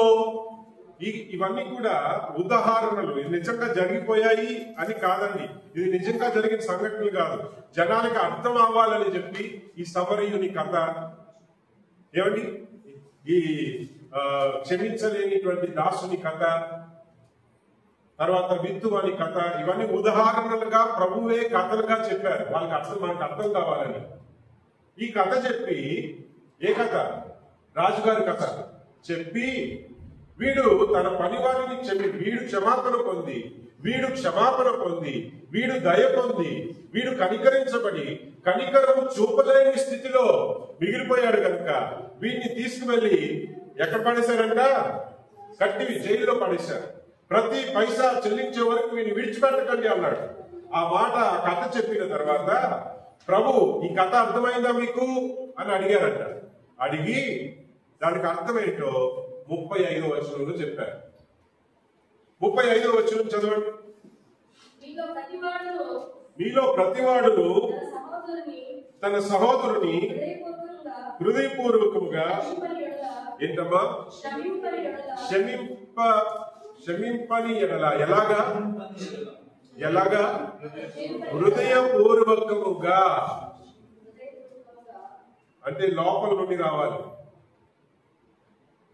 ఇవన్నీ కూడా ఉదాహరణలు, ఇది నిజంగా జరిగిపోయాయి అని కాదండి, ఇది నిజంగా జరిగిన సంఘటనలు కాదు, జనానికి అర్థం అవ్వాలని చెప్పి ఈ సమరయుని కథ, ఏమండి ఈ క్షమించలేనిటువంటి దాసుని కథ, తర్వాత విత్తు అని కథ, ఇవన్నీ ఉదాహరణలుగా ప్రభువే కథలుగా చెప్పారు. మనకు అర్థం కావాలని ఈ కథ చెప్పి, ఏ కథ? రాజుగారి కథ చెప్పి, వీడు తన పనివారిని వీడు క్షమాపణ పొంది, వీడు దయ పొంది, వీడు కనికరించబడి కనికరము చూపలేని స్థితిలో మిగిలిపోయాడు కనుక వీడిని తీసుకువెళ్ళి ఎక్కడ పడేశారంట? కట్టి జైలులో పడేశారు. ప్రతి పైసా చెల్లించే వరకు వీడిని విడిచిపెట్టకండి అన్నాడు. ఆ మాట కథ చెప్పిన తర్వాత ప్రభు, ఈ కథ అర్థమైందా మీకు అని అడిగారంట. అడిగి దానికి అర్థమేంటో 35వ వచనంలో చెప్పారు. 35వ వచనం చదవండి. మీలో ప్రతివాడును తన సహోదరుని హృదయపూర్వకముగా ఏంటమ్మా క్షమింపని ఎడల, ఎలాగా హృదయపూర్వకముగా అంటే లోపల నుండి రావాలి.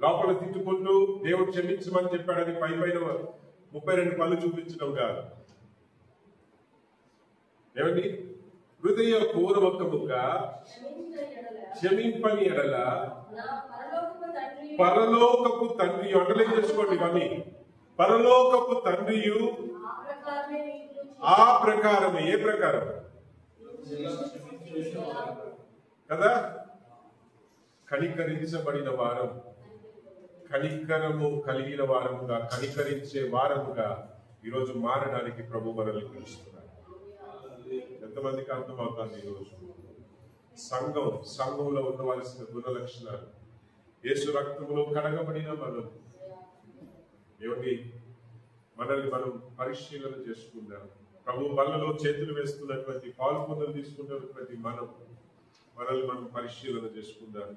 లోపల తిట్టుకుంటూ దేవుడు క్షమించమని చెప్పాడని పైన 32 పళ్ళు చూపించడం కాదు. ఏమండి? హృదయపూర్వకముగా క్షమింపని ఎడల పరలోకపు తండ్రి, అండర్లైన్ చేసుకోండి ఇవన్నీ, పరలోకపు తండ్రియు ఆ ప్రకారం ఏ ప్రకారం కదా, కనికరించబడిన వారం, కనికరము కలిగిన వారముగా, కనికరించే వారముగా ఈరోజు మారడానికి ప్రభు మనల్ని పిలుస్తున్నారు. ఎంతమందికి అర్థమవుతుంది? ఈరోజు సంఘంలో ఉండవలసిన గుణ లక్షణాలు, యేసు రక్తములో కడగబడిన మనం ఏమిటి, మనల్ని మనం పరిశీలన చేసుకుందాం. ప్రభు బల్లలో చేతులు వేస్తున్నటువంటి, పాలు పొందలు తీసుకుంటున్నటువంటి మనల్ని మనం పరిశీలన చేసుకుందాం.